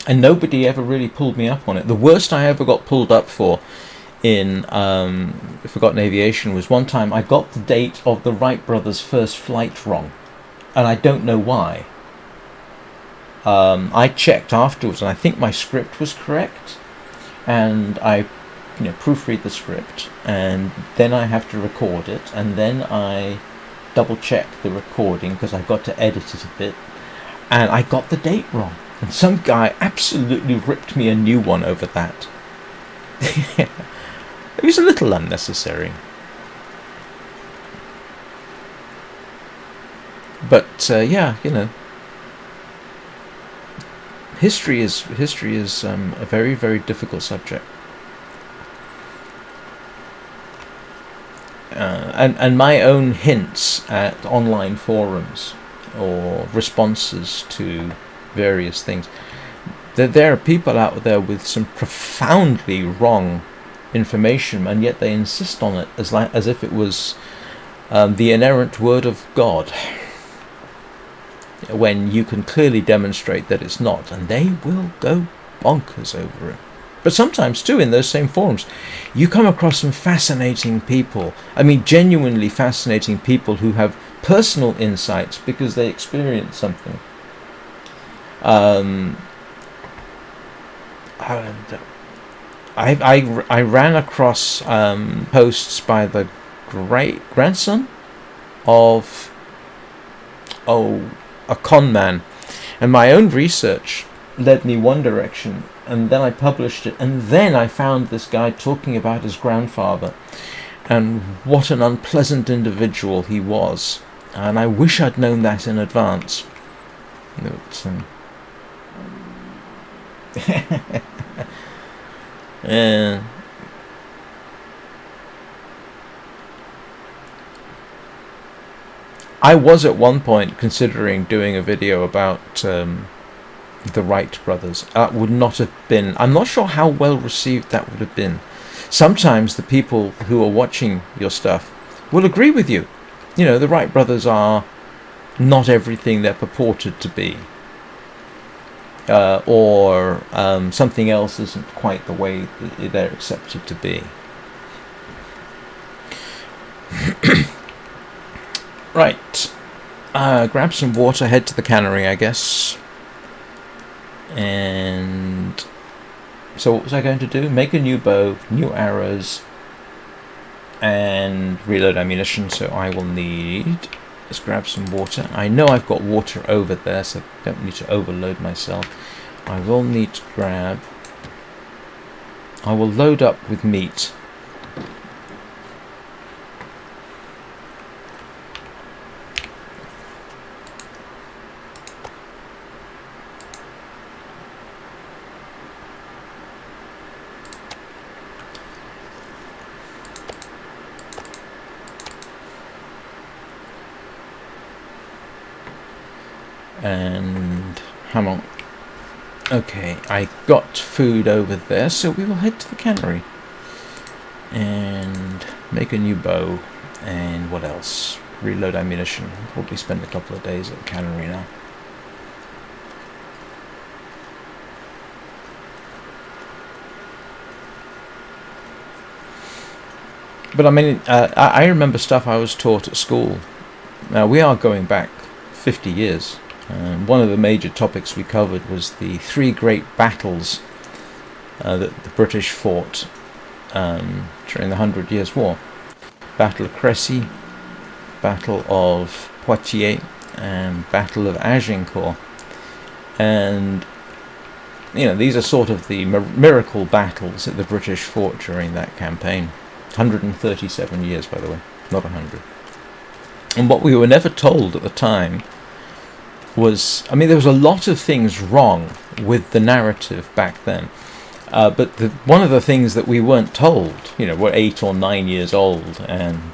nobody ever really pulled me up on it. The worst I ever got pulled up for in Forgotten Aviation was one time I got the date of the Wright brothers' first flight wrong, and I don't know why. I checked afterwards, and I think my script was correct, and I proofread the script, and then I have to record it, and then I double check the recording because I got to edit it a bit, and I got the date wrong, and some guy absolutely ripped me a new one over that. It was a little unnecessary, but history is a very, very difficult subject. And my own hints at online forums or responses to various things, that there are people out there with some profoundly wrong information, and yet they insist on it as if it was the inerrant word of God, when you can clearly demonstrate that it's not, and they will go bonkers over it. But sometimes, too, in those same forums, you come across some fascinating people. I mean, genuinely fascinating people who have personal insights because they experience something. I ran across posts by the great-grandson of a con man, and my own research led me one direction, and then I published it, and then I found this guy talking about his grandfather and what an unpleasant individual he was, and I wish I'd known that in advance. But, I was at one point considering doing a video about the Wright brothers. That would not have been, I'm not sure how well received that would have been. Sometimes the people who are watching your stuff will agree with you. The Wright brothers are not everything they're purported to be. Or something else isn't quite the way that they're accepted to be. Right. Grab some water, head to the cannery, I guess. And so what was I going to do? Make a new bow, new arrows, and reload ammunition. So I will need, let's grab some water. I know I've got water over there, so I don't need to overload myself. I will need to grab, I will load up with meat. And hang on. Okay, I got food over there, so we will head to the cannery and make a new bow. And what else? Reload ammunition. Probably spend a couple of days at the cannery now. But I mean, I remember stuff I was taught at school. Now, we are going back 50 years. One of the major topics we covered was the three great battles that the British fought during the 100 Years' War. Battle of Crécy, Battle of Poitiers, and Battle of Agincourt. And, these are sort of the miracle battles that the British fought during that campaign. 137 years, by the way, not 100. And what we were never told at the time was, there was a lot of things wrong with the narrative back then. But one of the things that we weren't told, we're 8 or 9 years old, and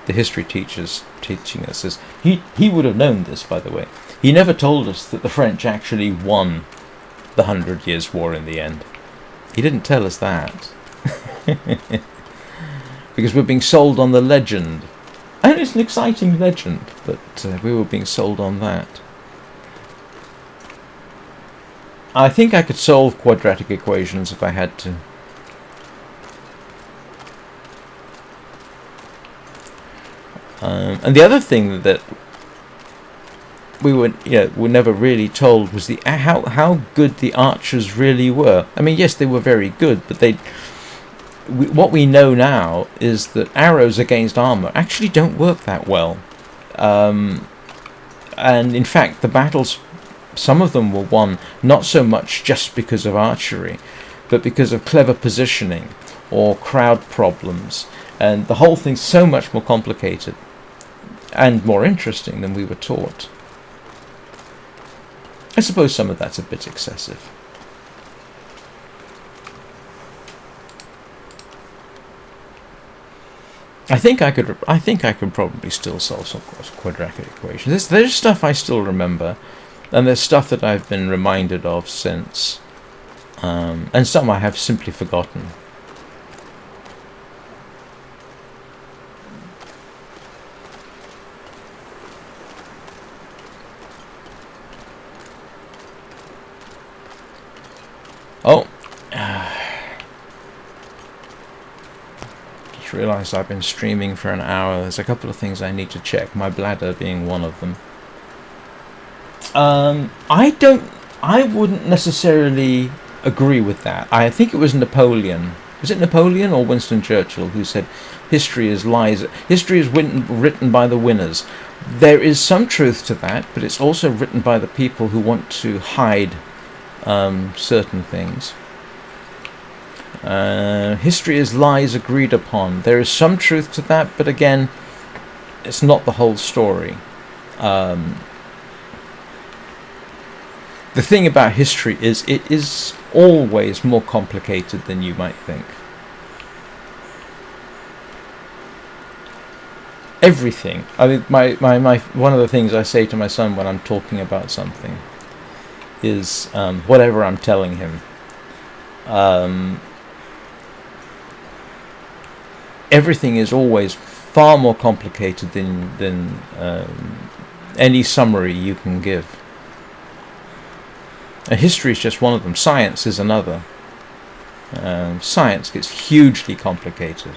the history teacher's teaching us this. He would have known this, by the way. He never told us that the French actually won the 100 Years' War in the end. He didn't tell us that. Because we're being sold on the legend. And it's an exciting legend, but we were being sold on that. I think I could solve quadratic equations if I had to. And the other thing that we were never really told was how good the archers really were. Yes, they were very good, but what we know now is that arrows against armor actually don't work that well. And in fact, the battles, some of them were won not so much just because of archery, but because of clever positioning or crowd problems. And the whole thing's so much more complicated and more interesting than we were taught. I suppose some of that's a bit excessive. I think I could probably still solve some quadratic equations. There's stuff I still remember, and there's stuff that I've been reminded of since, and some I have simply forgotten. Oh. Just realised I've been streaming for an hour. There's a couple of things I need to check, my bladder being one of them. I wouldn't necessarily agree with that. I think it was Napoleon. Was it Napoleon or Winston Churchill who said, history is written by the winners. There is some truth to that, but it's also written by the people who want to hide certain things. History is lies agreed upon. There is some truth to that, but again, it's not the whole story. The thing about history is it is always more complicated than you might think. Everything. My one of the things I say to my son when I'm talking about something is whatever I'm telling him. Everything is always far more complicated than any summary you can give. And history is just one of them. Science is another. Science gets hugely complicated.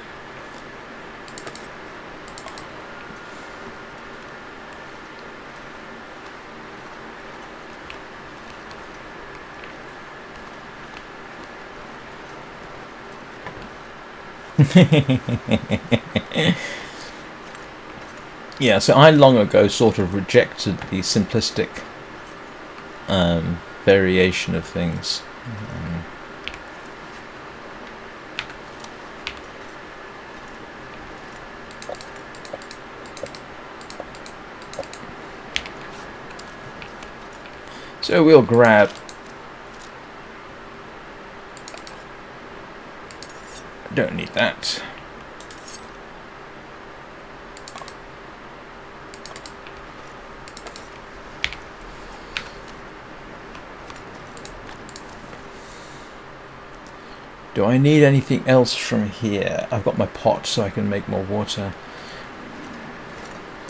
Yeah, so I long ago sort of rejected the simplistic variation of things. So we'll grab don't need that. Do I need anything else from here? I've got my pot so I can make more water.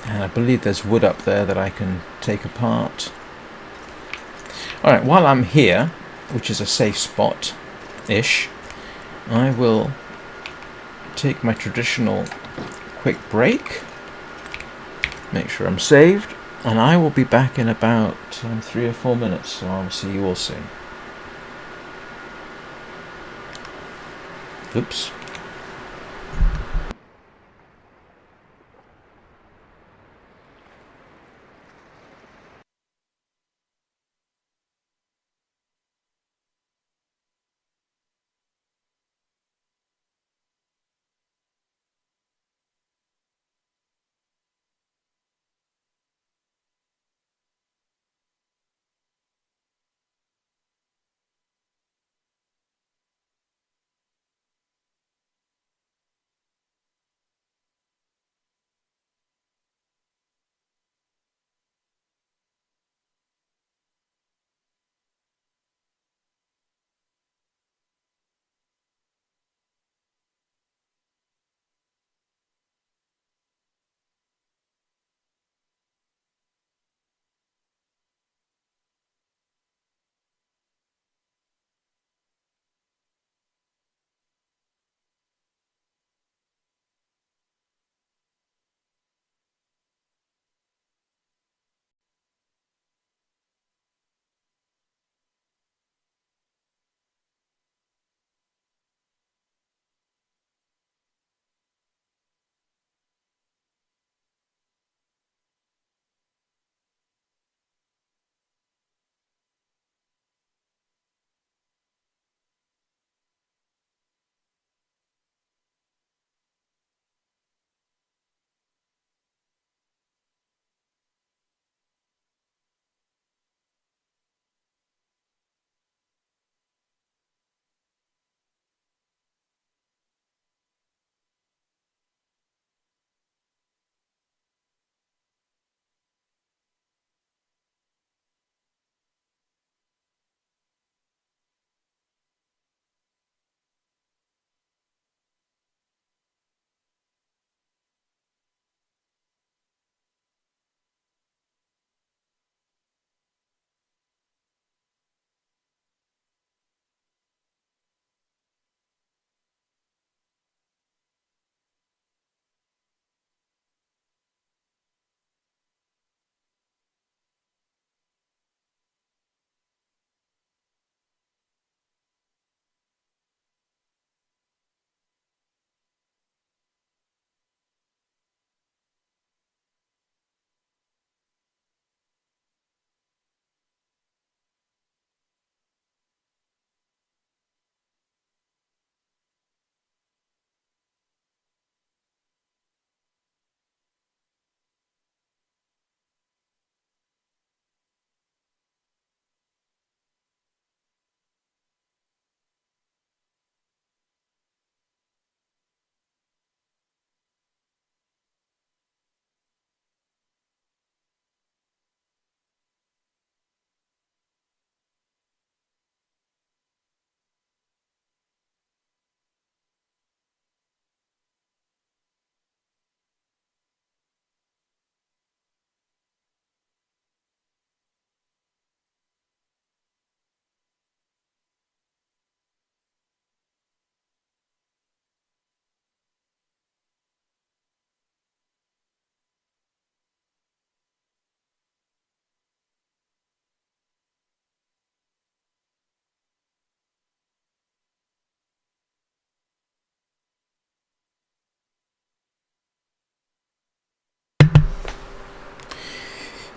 And I believe there's wood up there that I can take apart. Alright, while I'm here, which is a safe spot-ish, I will take my traditional quick break, make sure I'm saved, and I will be back in about 3 or 4 minutes, so I'll see you all soon. Oops.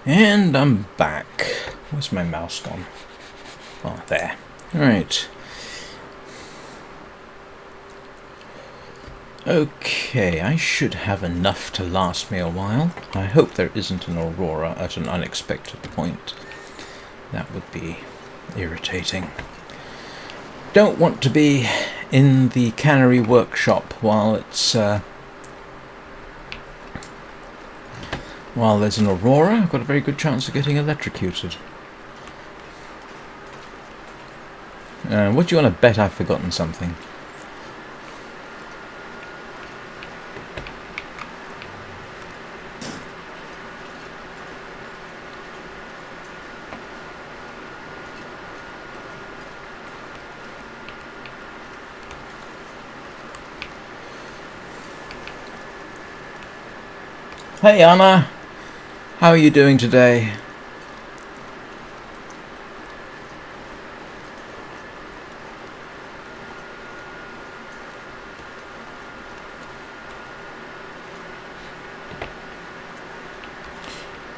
And I'm back. Where's my mouse gone? Oh, there. Alright. Okay, I should have enough to last me a while. I hope there isn't an aurora at an unexpected point. That would be irritating. Don't want to be in the cannery workshop while there's an aurora. I've got a very good chance of getting electrocuted. What do you want to bet I've forgotten something? Hey Anna, how are you doing today?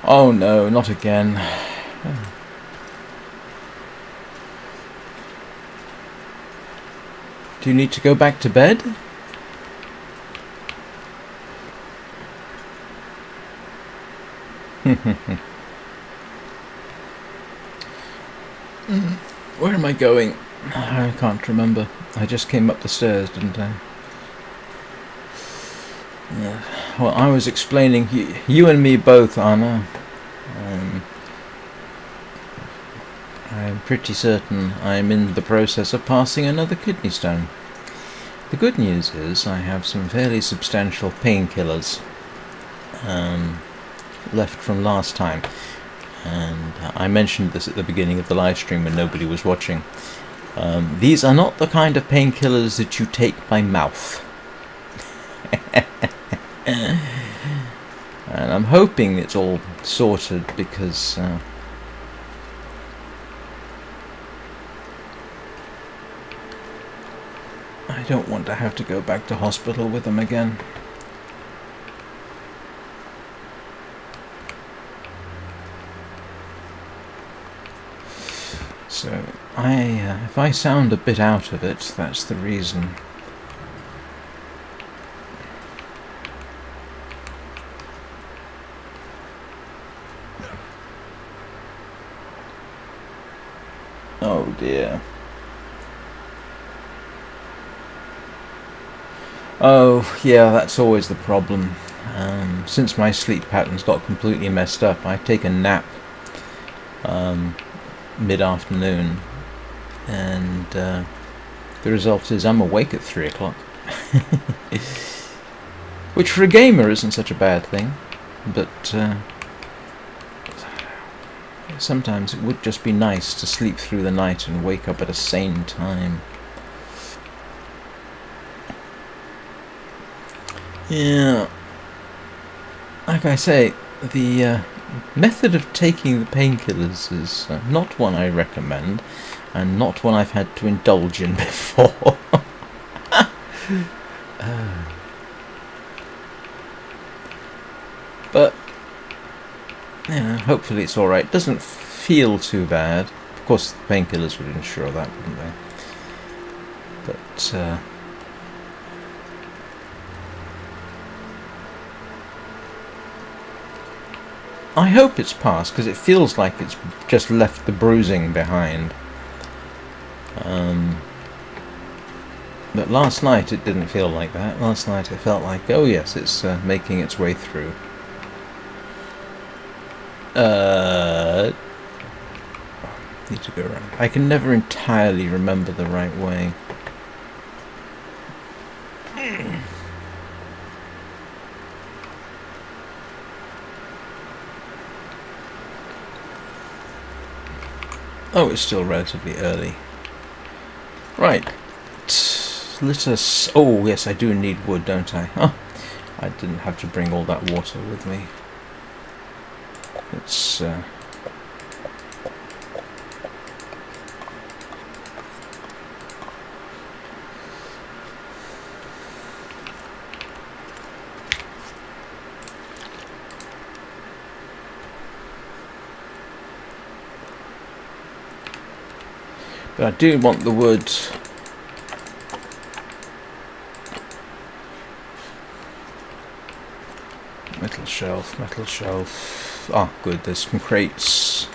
Oh no, not again. Do you need to go back to bed? Where am I going? I can't remember. I just came up the stairs, didn't I? Yeah. Well, I was explaining, you and me both, Anna. I'm pretty certain I'm in the process of passing another kidney stone. The good news is I have some fairly substantial painkillers left from last time. And I mentioned this at the beginning of the live stream when nobody was watching. These are not the kind of painkillers that you take by mouth. And I'm hoping it's all sorted because I don't want to have to go back to hospital with them again. So, if I sound a bit out of it, that's the reason. Oh dear. Oh, yeah, that's always the problem. Since my sleep pattern's got completely messed up, I take a nap mid-afternoon, and the result is I'm awake at 3 o'clock. Which for a gamer isn't such a bad thing, but sometimes it would just be nice to sleep through the night and wake up at a sane time. Yeah. Like I say, the method of taking the painkillers is not one I recommend, and not one I've had to indulge in before. But, hopefully it's alright. It doesn't feel too bad. Of course, the painkillers would ensure that, wouldn't they? But, I hope it's passed, because it feels like it's just left the bruising behind. But last night it didn't feel like that. Last night it felt like, oh yes, it's making its way through. Need to go around. I can never entirely remember the right way. Oh, it's still relatively early. Right. Let us... Oh, yes, I do need wood, don't I? Oh, I didn't have to bring all that water with me. Let's... But I do want the wood. Metal shelf, metal shelf. Ah, good, there's some crates.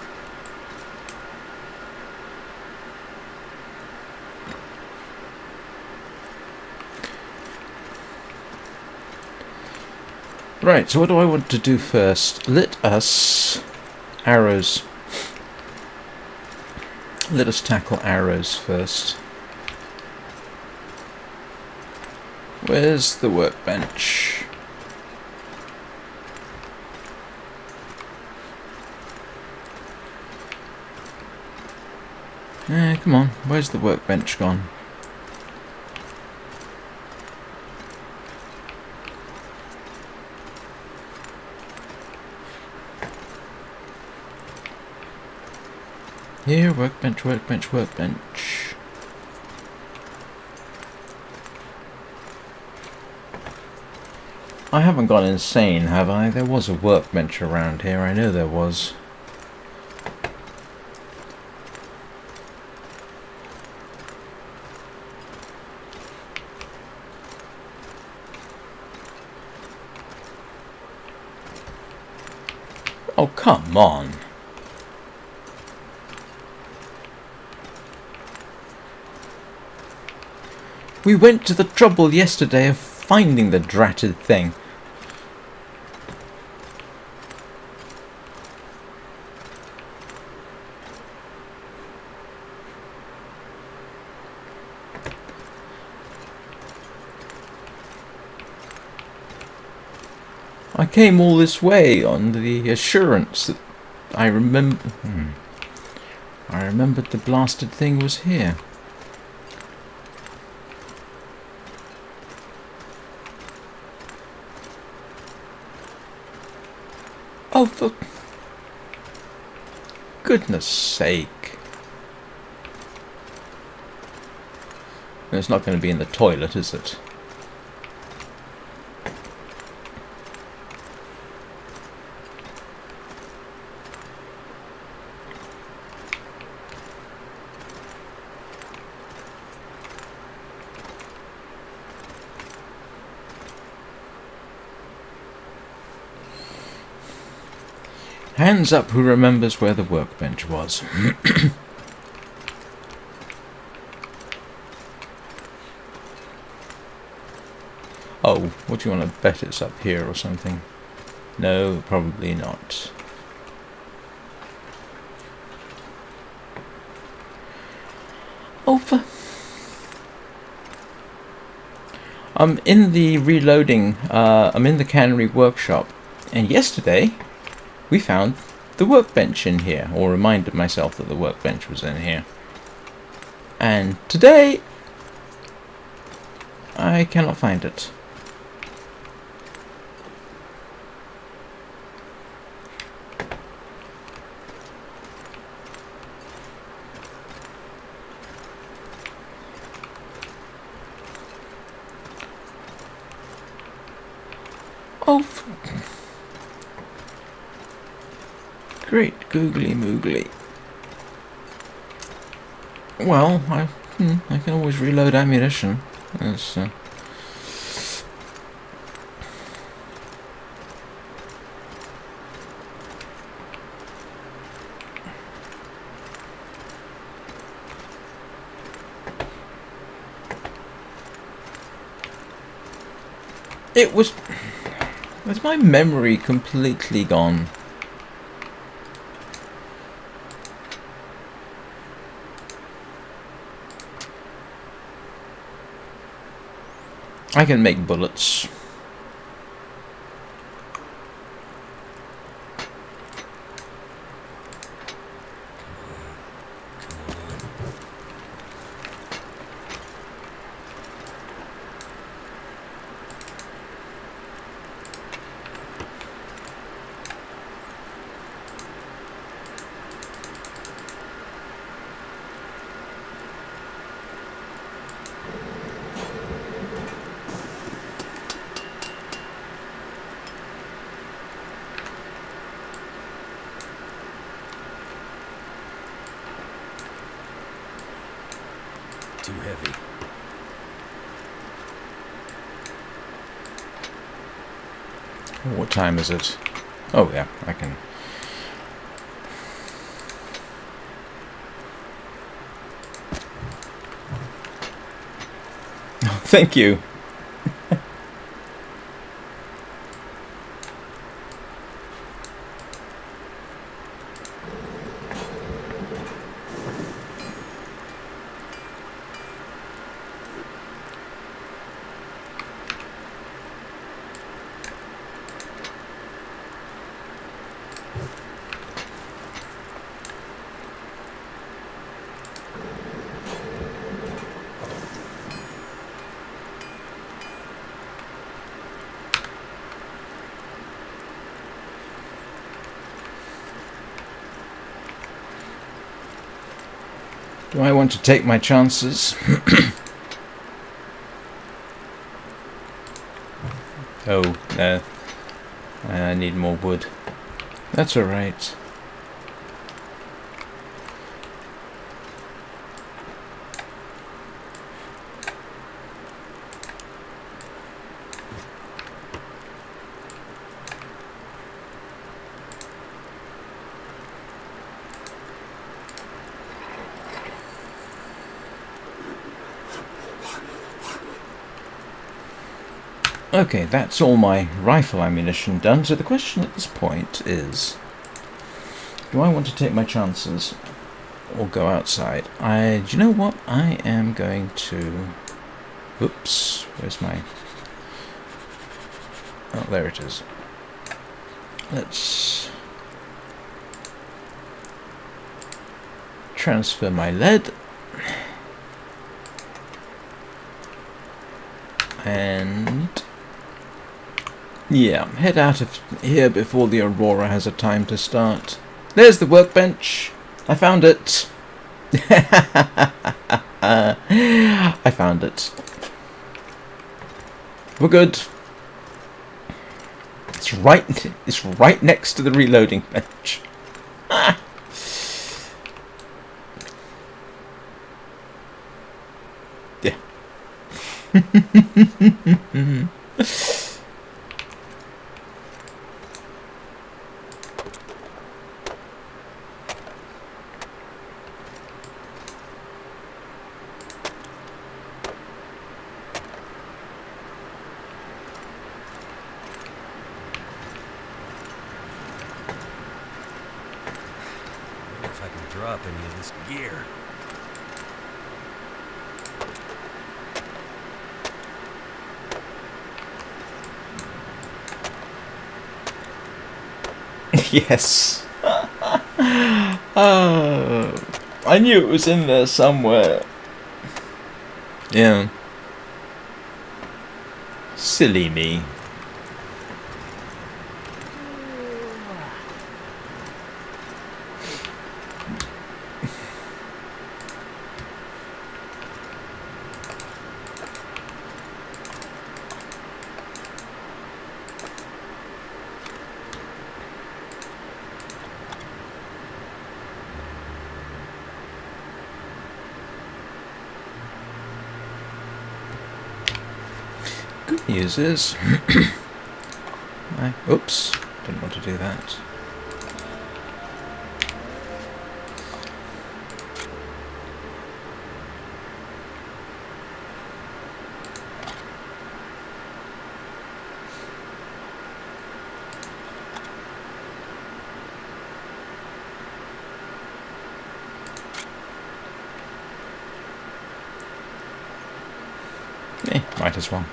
Right, so what do I want to do first? Let us tackle arrows first. Where's the workbench? Come on, where's the workbench gone? Here, workbench, workbench, workbench. I haven't gone insane, have I? There was a workbench around here, I know there was. Oh, come on. We went to the trouble yesterday of finding the dratted thing. I came all this way on the assurance that I remembered the blasted thing was here. Oh, for goodness sake. It's not going to be in the toilet, is it? Hands up who remembers where the workbench was. Oh, what do you want to bet it's up here or something? No, probably not. Oh, for... I'm in the reloading, I'm in the cannery workshop, and yesterday we found the workbench in here, or reminded myself that the workbench was in here. And today I cannot find it. Oh, great googly moogly. Well, I can always reload ammunition. That's, It was... Was my memory completely gone? I can make bullets. Too heavy. What time is it? Oh yeah, I can... Thank you. Do I want to take my chances? Oh, no. I need more wood. That's alright. Okay, that's all my rifle ammunition done, so the question at this point is, do I want to take my chances or go outside? Do you know what? I am going to... Oops, where's my... Oh, there it is. Let's transfer my lead. And... yeah, head out of here before the aurora has a time to start. There's the workbench. I found it. I found it. We're good. It's right next to the reloading bench. Yeah. If I can drop any of this gear. Yes. I knew it was in there somewhere. Yeah. Silly me. Good news is... oops, didn't want to do that. Might as well.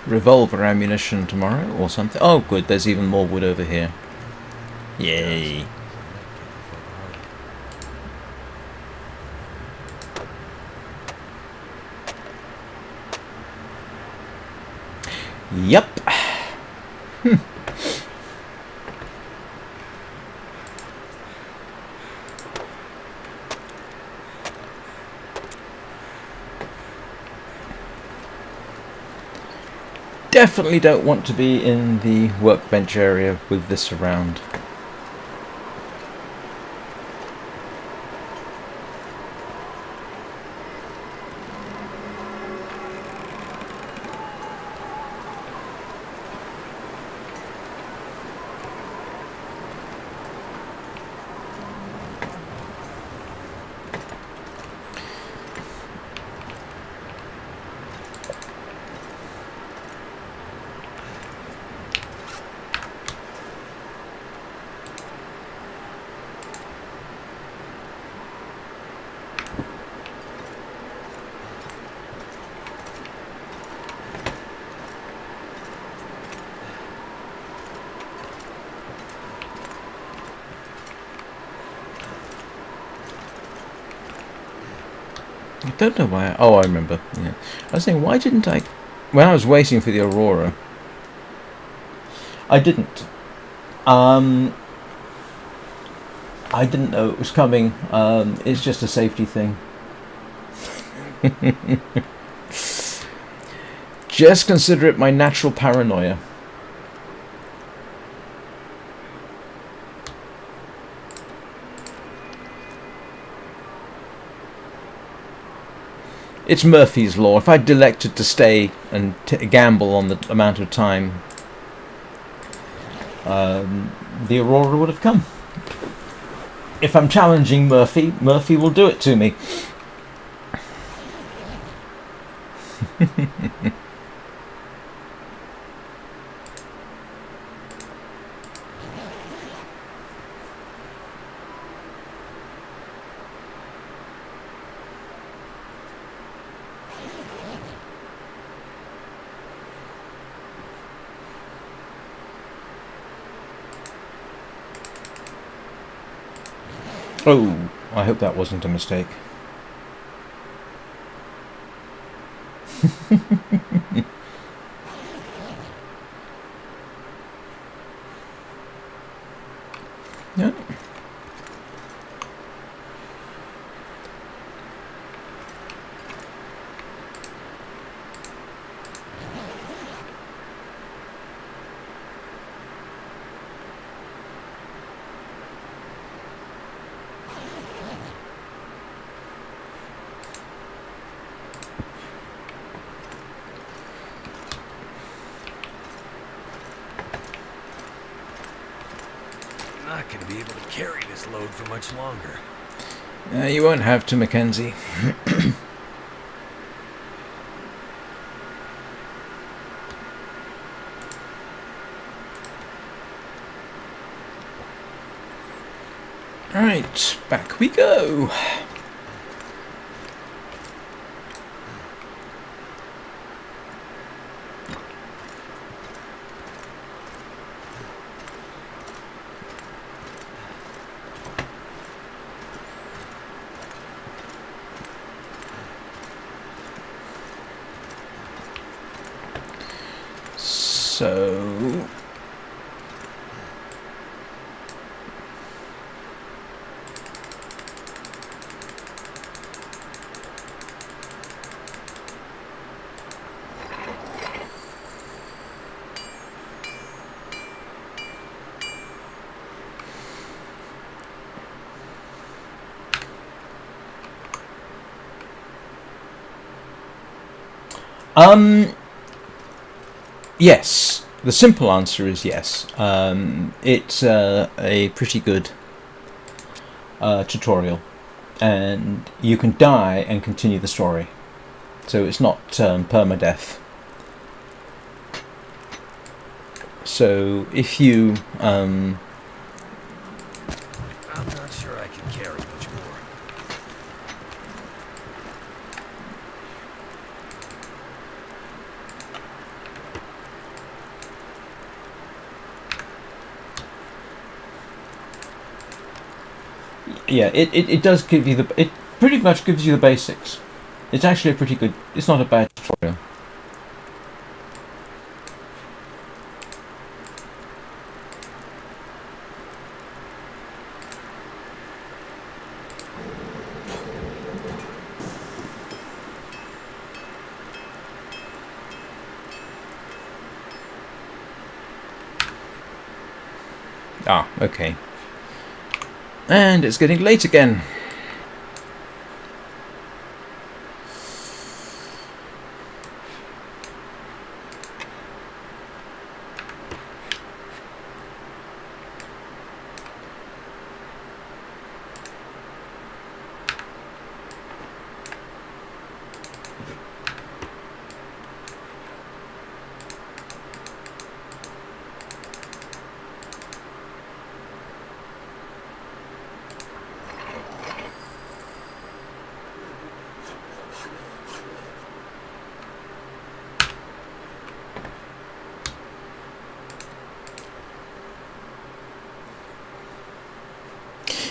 Revolver ammunition tomorrow or something. Oh good, there's even more wood over here. Yay. Yep. Definitely don't want to be in the workbench area with this around. I don't know why. Oh, I remember. Yeah, I was saying, why didn't I? When I was waiting for the Aurora, I didn't. I didn't know it was coming. It's just a safety thing. Just consider it my natural paranoia. It's Murphy's Law. If I'd elected to stay and gamble on the amount of time, the Aurora would have come. If I'm challenging Murphy, Murphy will do it to me. Oh, I hope that wasn't a mistake. Yeah. I'm not going to be able to carry this load for much longer. You won't have to, Mackenzie. Right, back we go. So yes. The simple answer is yes. It's a pretty good tutorial, and you can die and continue the story. So it's not permadeath. So if you I'm not sure I can carry much more. yeah, it does give you it pretty much gives you the basics. It's actually a pretty good. It's not a bad tutorial. Ah, okay. And it's getting late again.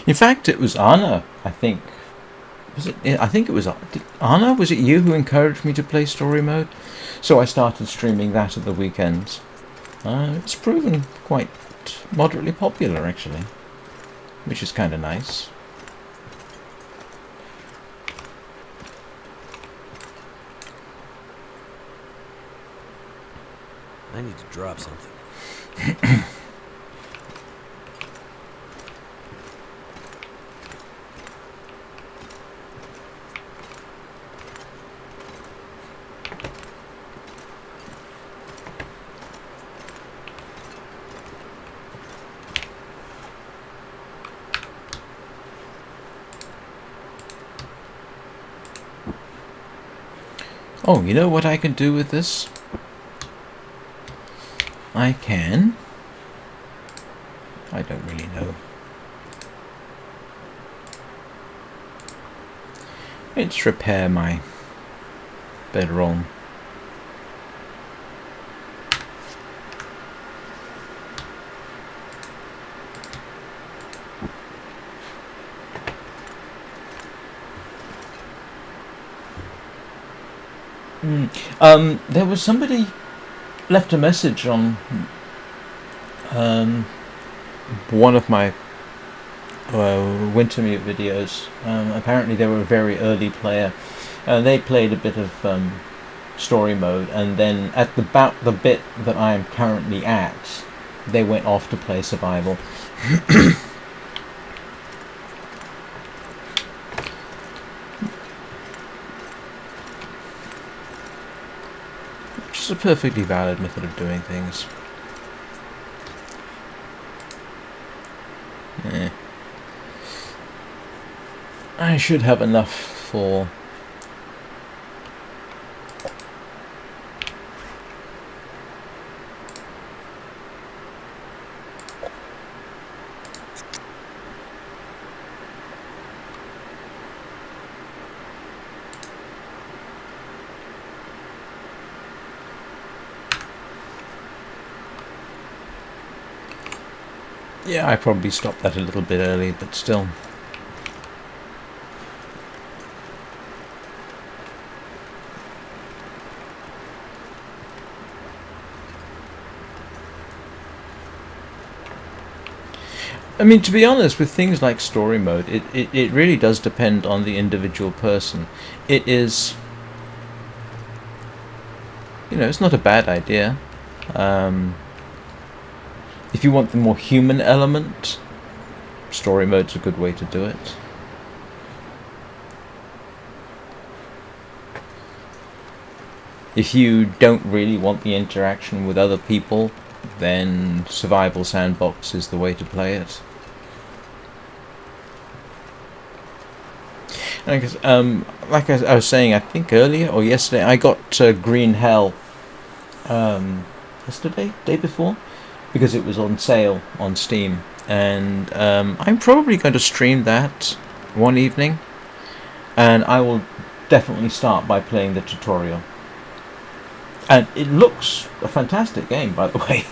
In fact, it was Anna, I think, Was it? I think it was Anna. Was it you who encouraged me to play story mode? So I started streaming that at the weekends. It's proven quite moderately popular, actually, which is kind of nice. I need to drop something. Oh, you know what I can do with this? I don't really know. Let's repair my bedroll. There was somebody left a message on one of my Wintermute videos. Apparently they were a very early player. They played a bit of story mode, and then at about the bit that I am currently at, they went off to play survival. Which is a perfectly valid method of doing things. I should have enough for yeah, I probably stopped that a little bit early, but still. I mean, to be honest, with things like story mode, it really does depend on the individual person. It is, it's not a bad idea. If you want the more human element, story mode's a good way to do it. If you don't really want the interaction with other people, then Survival Sandbox is the way to play it. And I guess, like I was saying, I think earlier or yesterday, I got Green Hell yesterday, day before, because it was on sale on Steam, and I'm probably going to stream that one evening, and I will definitely start by playing the tutorial. And it looks a fantastic game, by the way.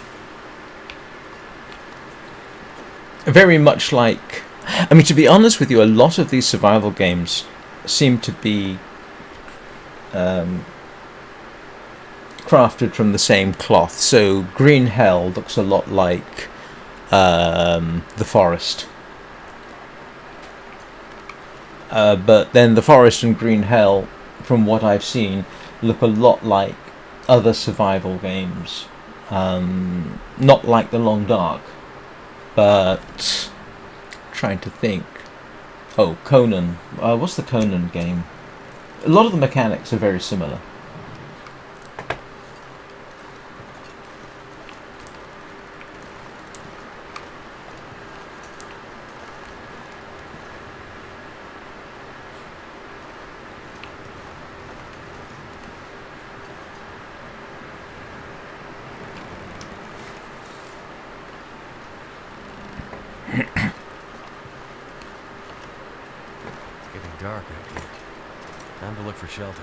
Very much like, I mean, to be honest with you, a lot of these survival games seem to be crafted from the same cloth. So Green Hell looks a lot like The Forest. But then The Forest and Green Hell, from what I've seen, look a lot like other survival games. Not like The Long Dark, but trying to think. Oh, Conan. What's the Conan game? A lot of the mechanics are very similar. Dark out here. Time to look for shelter.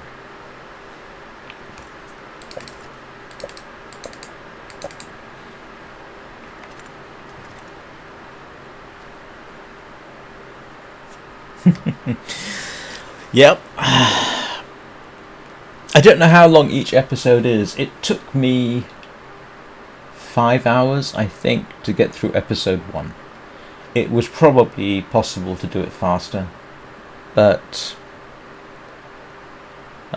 Yep. I don't know how long each episode is. It took me 5 hours, I think, to get through episode 1. It was probably possible to do it faster, but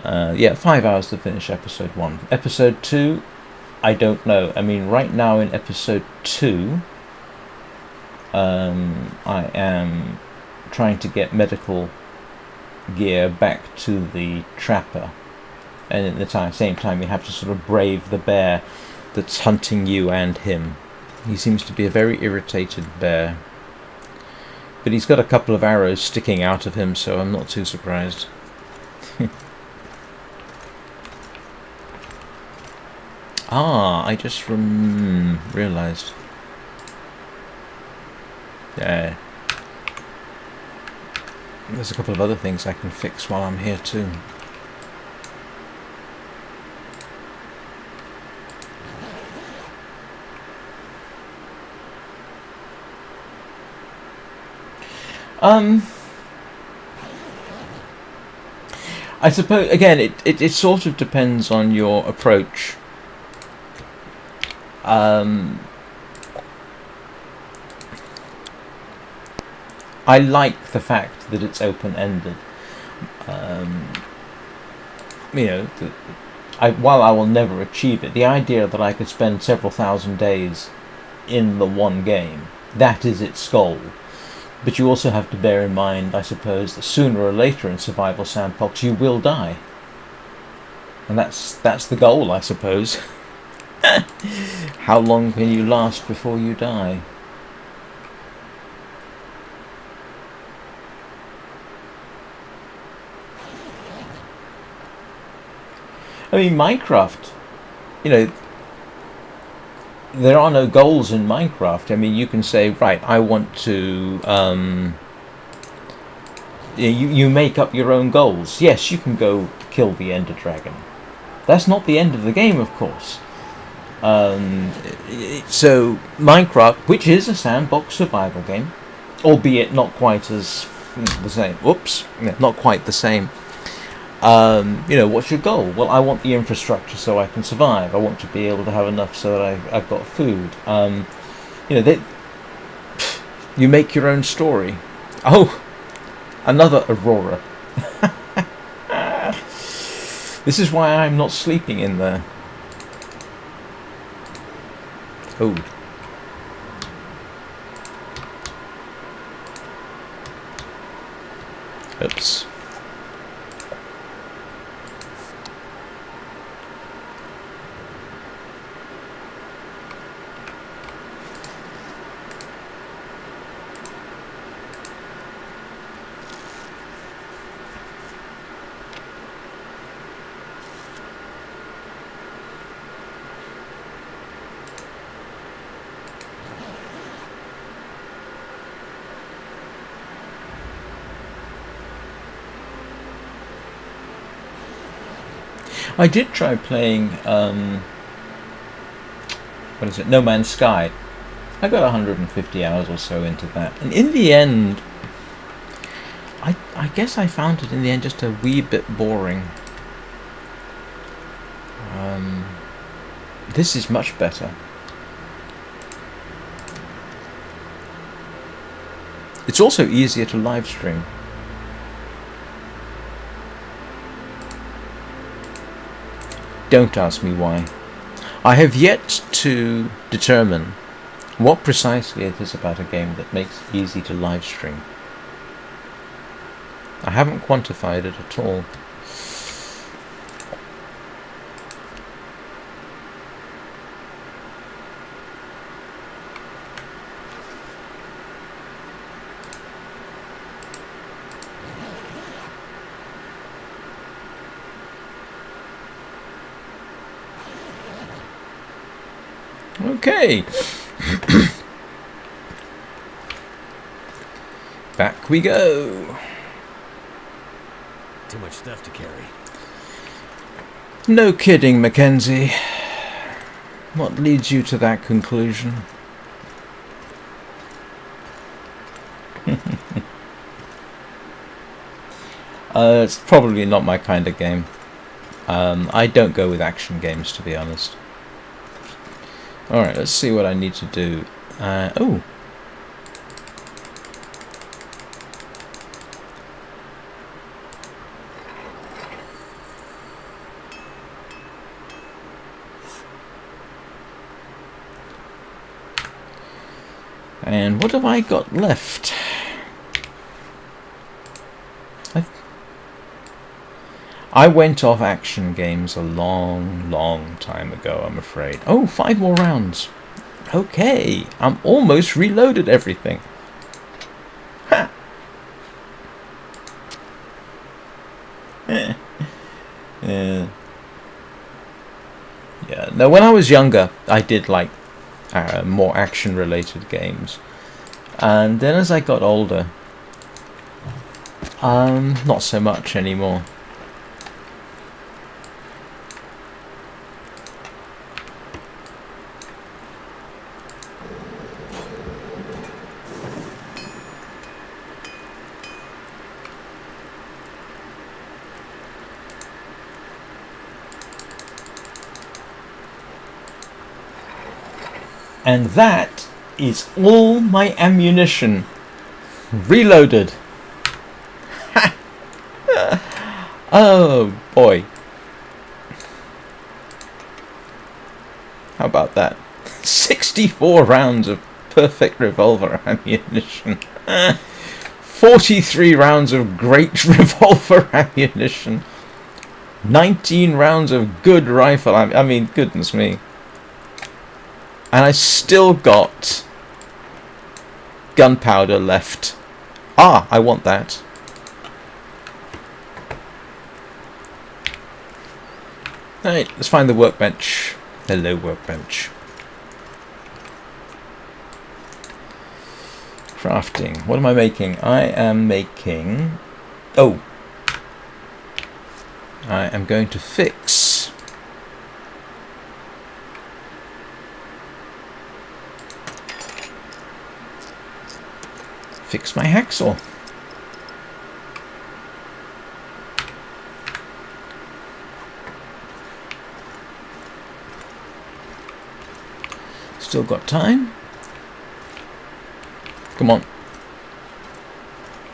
yeah, 5 hours to finish episode 1. Episode 2, I don't know. I mean, right now in episode 2, I am trying to get medical gear back to the trapper, and at the same time you have to sort of brave the bear that's hunting you and him. He seems to be a very irritated bear, but he's got a couple of arrows sticking out of him, so I'm not too surprised. I just realised. Yeah. There's a couple of other things I can fix while I'm here too. I suppose, again, it sort of depends on your approach. I like the fact that it's open-ended. While I will never achieve it, the idea that I could spend several thousand days in the one game, that is its goal. But you also have to bear in mind, I suppose, that sooner or later in Survival Sandbox you will die. And that's the goal, I suppose. How long can you last before you die? I mean, Minecraft, there are no goals in Minecraft. I mean, you can say, right, I want to... you make up your own goals. Yes, you can go kill the Ender Dragon. That's not the end of the game, of course. So, Minecraft, which is a sandbox survival game, albeit not quite as the same. Whoops, not quite the same. What's your goal? Well, I want the infrastructure so I can survive. I want to be able to have enough so that I've got food. You make your own story. Oh, another Aurora. This is why I'm not sleeping in there. Oh. Oops. I did try playing, No Man's Sky. I got 150 hours or so into that. And in the end, I guess I found it in the end just a wee bit boring. This is much better. It's also easier to live stream. Don't ask me why. I have yet to determine what precisely it is about a game that makes it easy to live stream. I haven't quantified it at all. Okay. Back we go. Too much stuff to carry. No kidding, Mackenzie. What leads you to that conclusion? It's probably not my kind of game. I don't go with action games, to be honest. Alright, let's see what I need to do. Oh! And what have I got left? I went off action games a long time ago, I'm afraid. Oh, 5 more rounds. Okay, I'm almost reloaded everything. Ha! Yeah. No, when I was younger, I did like more action-related games. And then as I got older, not so much anymore. And that is all my ammunition reloaded. Oh boy. How about that? 64 rounds of perfect revolver ammunition. 43 rounds of great revolver ammunition. 19 rounds of good rifle. I mean, goodness me. And I still got gunpowder left. Ah, I want that. Alright, let's find the workbench. Hello, workbench. Crafting. What am I making? I am making... Oh! I am going to fix... Fix my hacksaw. Still got time. Come on.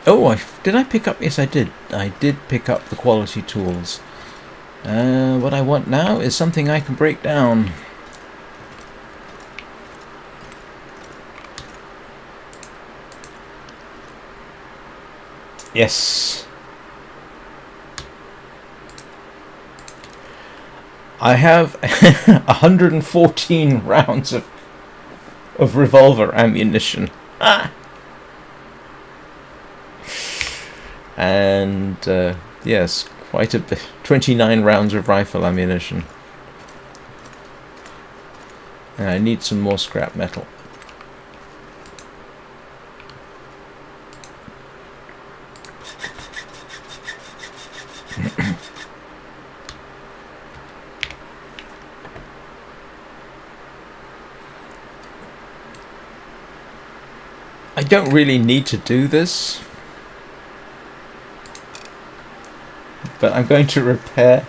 Oh, did I pick up? Yes, I did. I did pick up the quality tools. What I want now is something I can break down. Yes. I have 114 rounds of revolver ammunition. Ah! And yes, quite a bit. 29 rounds of rifle ammunition. And I need some more scrap metal. I don't really need to do this, but I'm going to repair.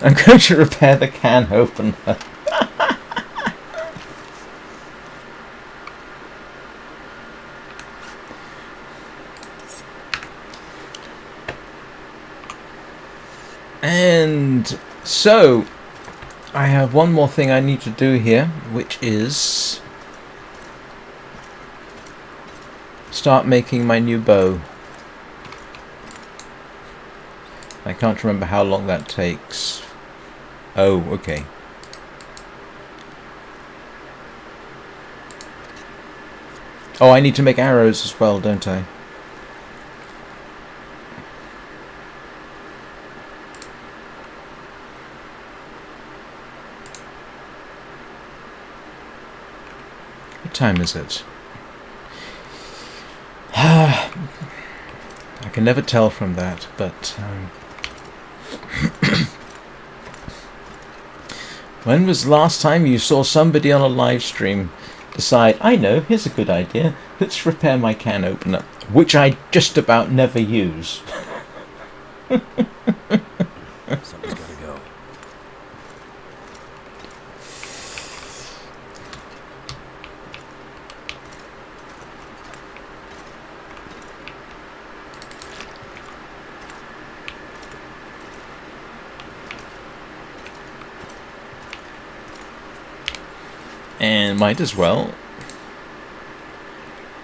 I'm going to repair the can opener. And so I have one more thing I need to do here, which is start making my new bow. I can't remember how long that takes. Oh, okay. Oh, I need to make arrows as well, don't I? What time is it? I can never tell from that, but when was the last time you saw somebody on a live stream decide, I know, here's a good idea, let's repair my can opener? which I just about never use. Something's gotta go. And might as well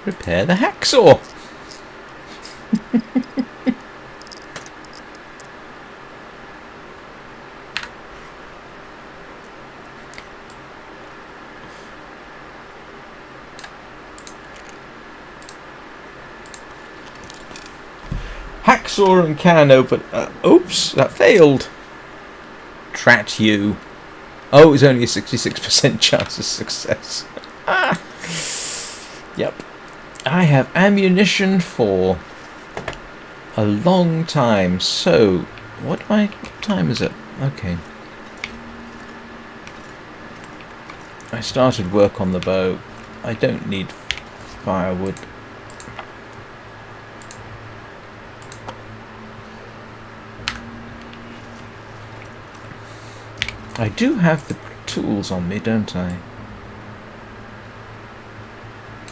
repair the hacksaw. Hacksaw and can open. Oops, that failed. Drat you. Oh, it's only a 66% chance of success. Ah. Yep. I have ammunition for a long time. So, what time is it? Okay. I started work on the bow. I don't need firewood. I do have the tools on me, don't I?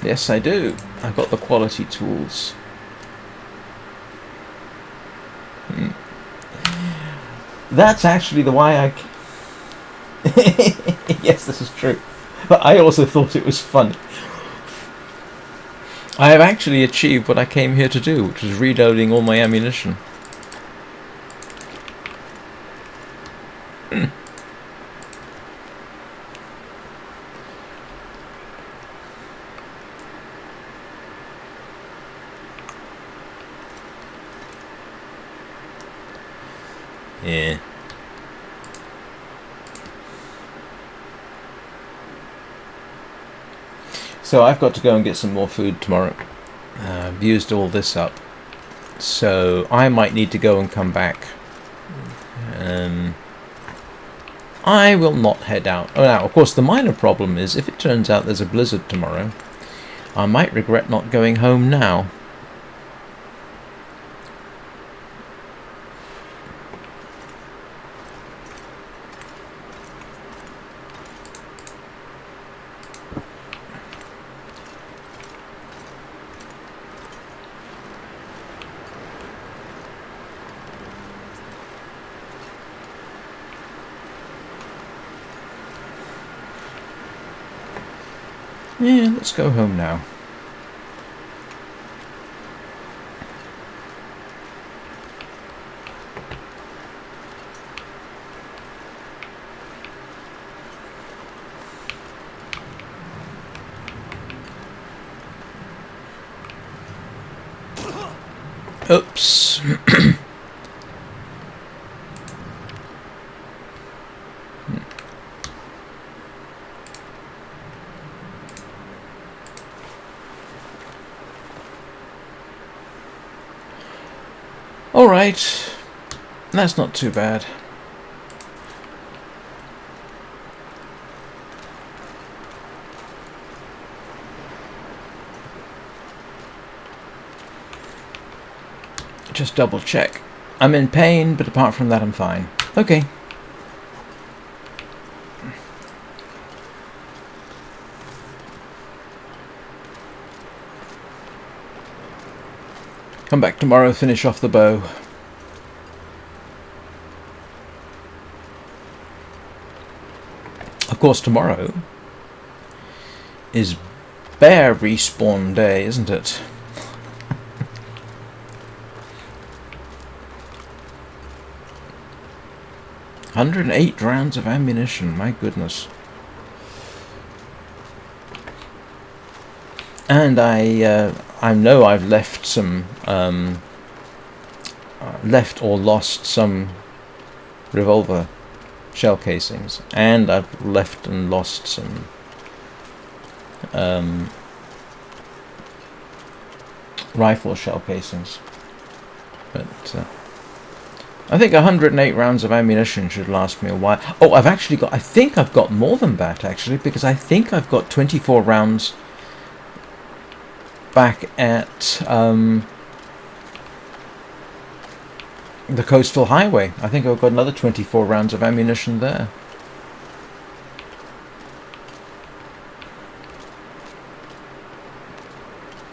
Yes, I do. I've got the quality tools. That's actually the why I... Yes, this is true. But I also thought it was funny. I have actually achieved what I came here to do, which was reloading all my ammunition. Yeah. So I've got to go and get some more food tomorrow. I've used all this up. So I might need to go and come back. I will not head out. Oh, now, of course, the minor problem is if it turns out there's a blizzard tomorrow, I might regret not going home now. Yeah, let's go home now. Oops. Alright, that's not too bad. Just double check. I'm in pain, but apart from that I'm fine. Okay. Come back tomorrow, finish off the bow. Of course, tomorrow is bear respawn day, isn't it? $108 rounds of ammunition, my goodness. And I know I've left some, left or lost some revolver shell casings, and I've left and lost some rifle shell casings. But I think 108 rounds of ammunition should last me a while. Oh, I've actually got, I think I've got more than that actually, because I think I've got 24 rounds back at the coastal highway. I think I've got another 24 rounds of ammunition there.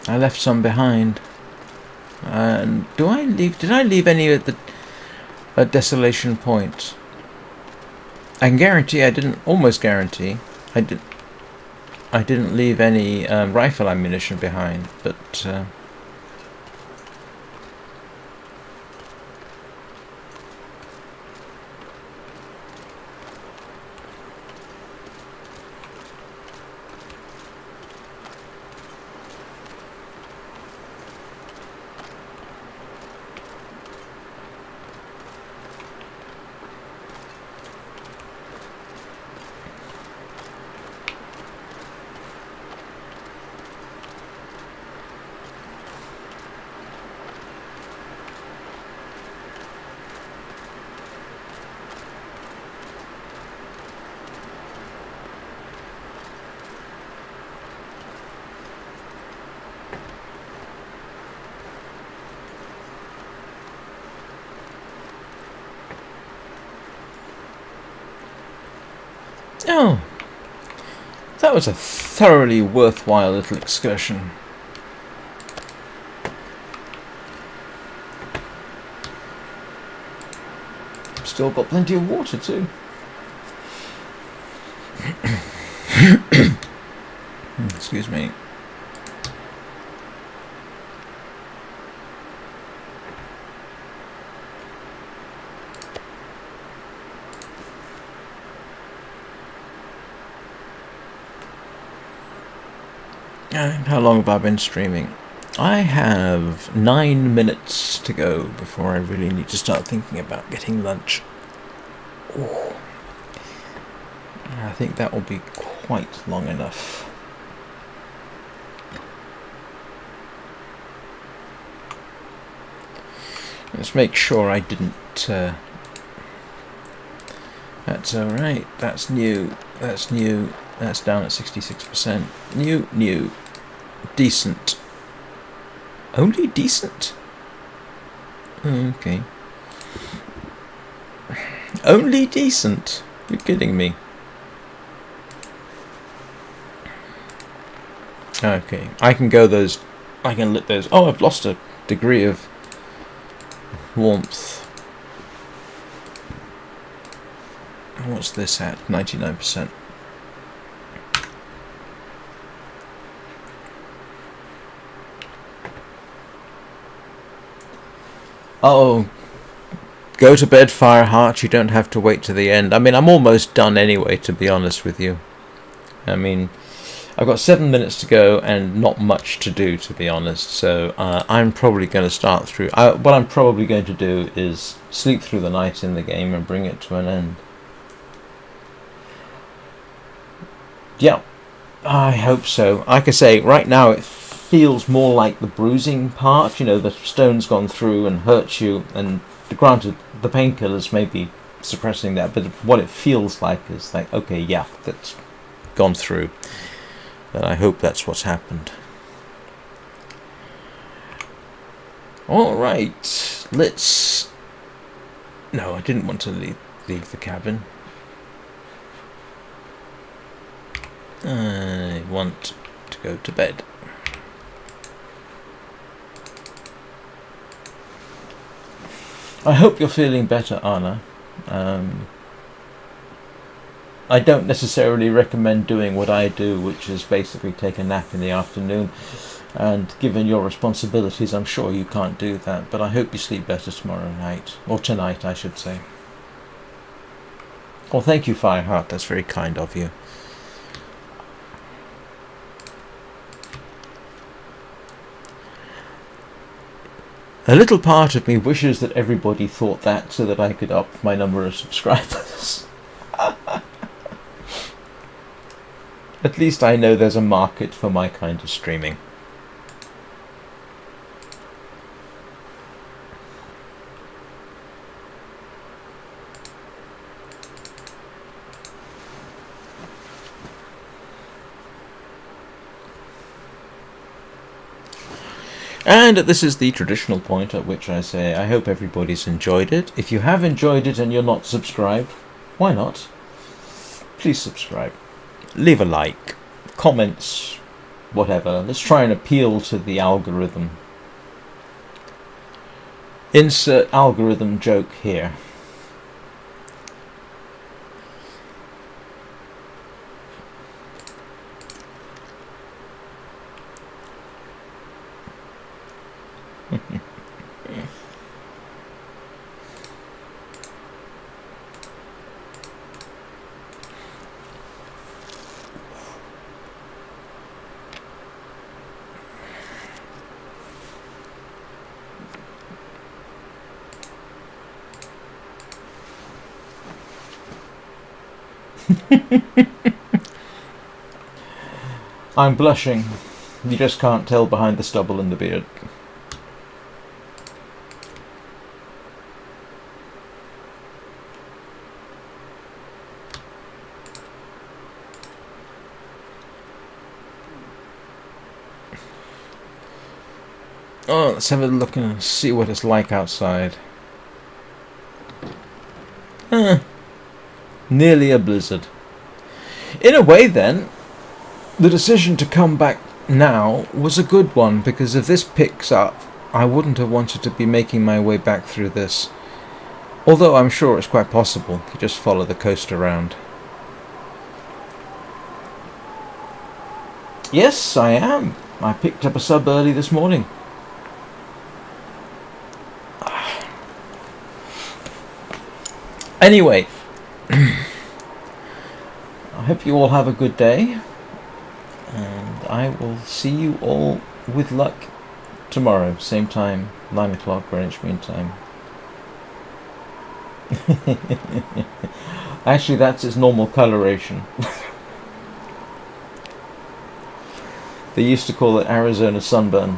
I left some behind. And did I leave any at the Desolation Point? I can guarantee almost guarantee I didn't leave any rifle ammunition behind, but oh, that was a thoroughly worthwhile little excursion. Still got plenty of water too. Excuse me. How long have I been streaming? I have 9 minutes to go before I really need to start thinking about getting lunch. Ooh. I think that will be quite long enough. Let's make sure I didn't... That's alright, that's new, that's new, that's down at 66%. New. Decent. Only decent? Okay. Only decent? You're kidding me. Okay, I can lit those. Oh, I've lost a degree of warmth. What's this at? 99%. Oh, go to bed, Fireheart. You don't have to wait to the end. I mean, I'm almost done anyway, to be honest with you. I mean, I've got 7 minutes to go and not much to do, to be honest. So I'm probably going to start through... what I'm probably going to do is sleep through the night in the game and bring it to an end. Yeah, I hope so. Like I say, right now it feels more like the bruising part. You know, the stone's gone through and hurt you, and granted, the painkillers may be suppressing that, but what it feels like is like, okay, yeah, that's gone through. But I hope that's what's happened. Alright, let's... No, I didn't want to leave the cabin. I want to go to bed. I hope you're feeling better, Anna. I don't necessarily recommend doing what I do, which is basically take a nap in the afternoon. And given your responsibilities, I'm sure you can't do that. But I hope you sleep better tomorrow night. Or tonight, I should say. Well, thank you, Fireheart. That's very kind of you. A little part of me wishes that everybody thought that so that I could up my number of subscribers. At least I know there's a market for my kind of streaming. And this is the traditional point at which I say I hope everybody's enjoyed it. If you have enjoyed it and you're not subscribed, why not? Please subscribe. Leave a like, comments, whatever. Let's try and appeal to the algorithm. Insert algorithm joke here. I'm blushing. You just can't tell behind the stubble and the beard. Oh, let's have a look and see what it's like outside. Nearly a blizzard. In a way then, the decision to come back now was a good one, because if this picks up, I wouldn't have wanted to be making my way back through this. Although I'm sure it's quite possible to just follow the coast around. Yes, I am. I picked up a sub early this morning. Anyway, I hope you all have a good day, and I will see you all with luck tomorrow, same time, 9 o'clock Greenwich Mean Time. Actually, that's its normal coloration. They used to call it Arizona sunburn.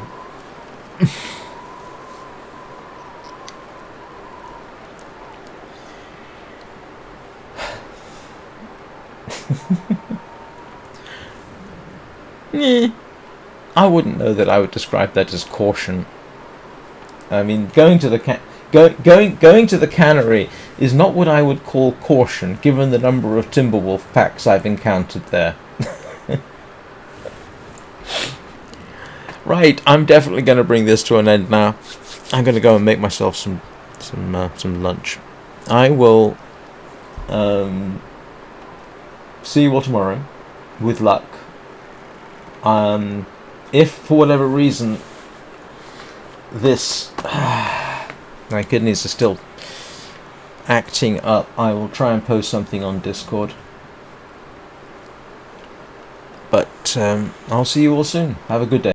I wouldn't know that I would describe that as caution. I mean, going to the cannery is not what I would call caution, given the number of Timberwolf packs I've encountered there. Right, I'm definitely going to bring this to an end now. I'm going to go and make myself some lunch. I will see you all tomorrow, with luck. If for whatever reason this my kidneys are still acting up, I will try and post something on Discord. But I'll see you all soon. Have a good day.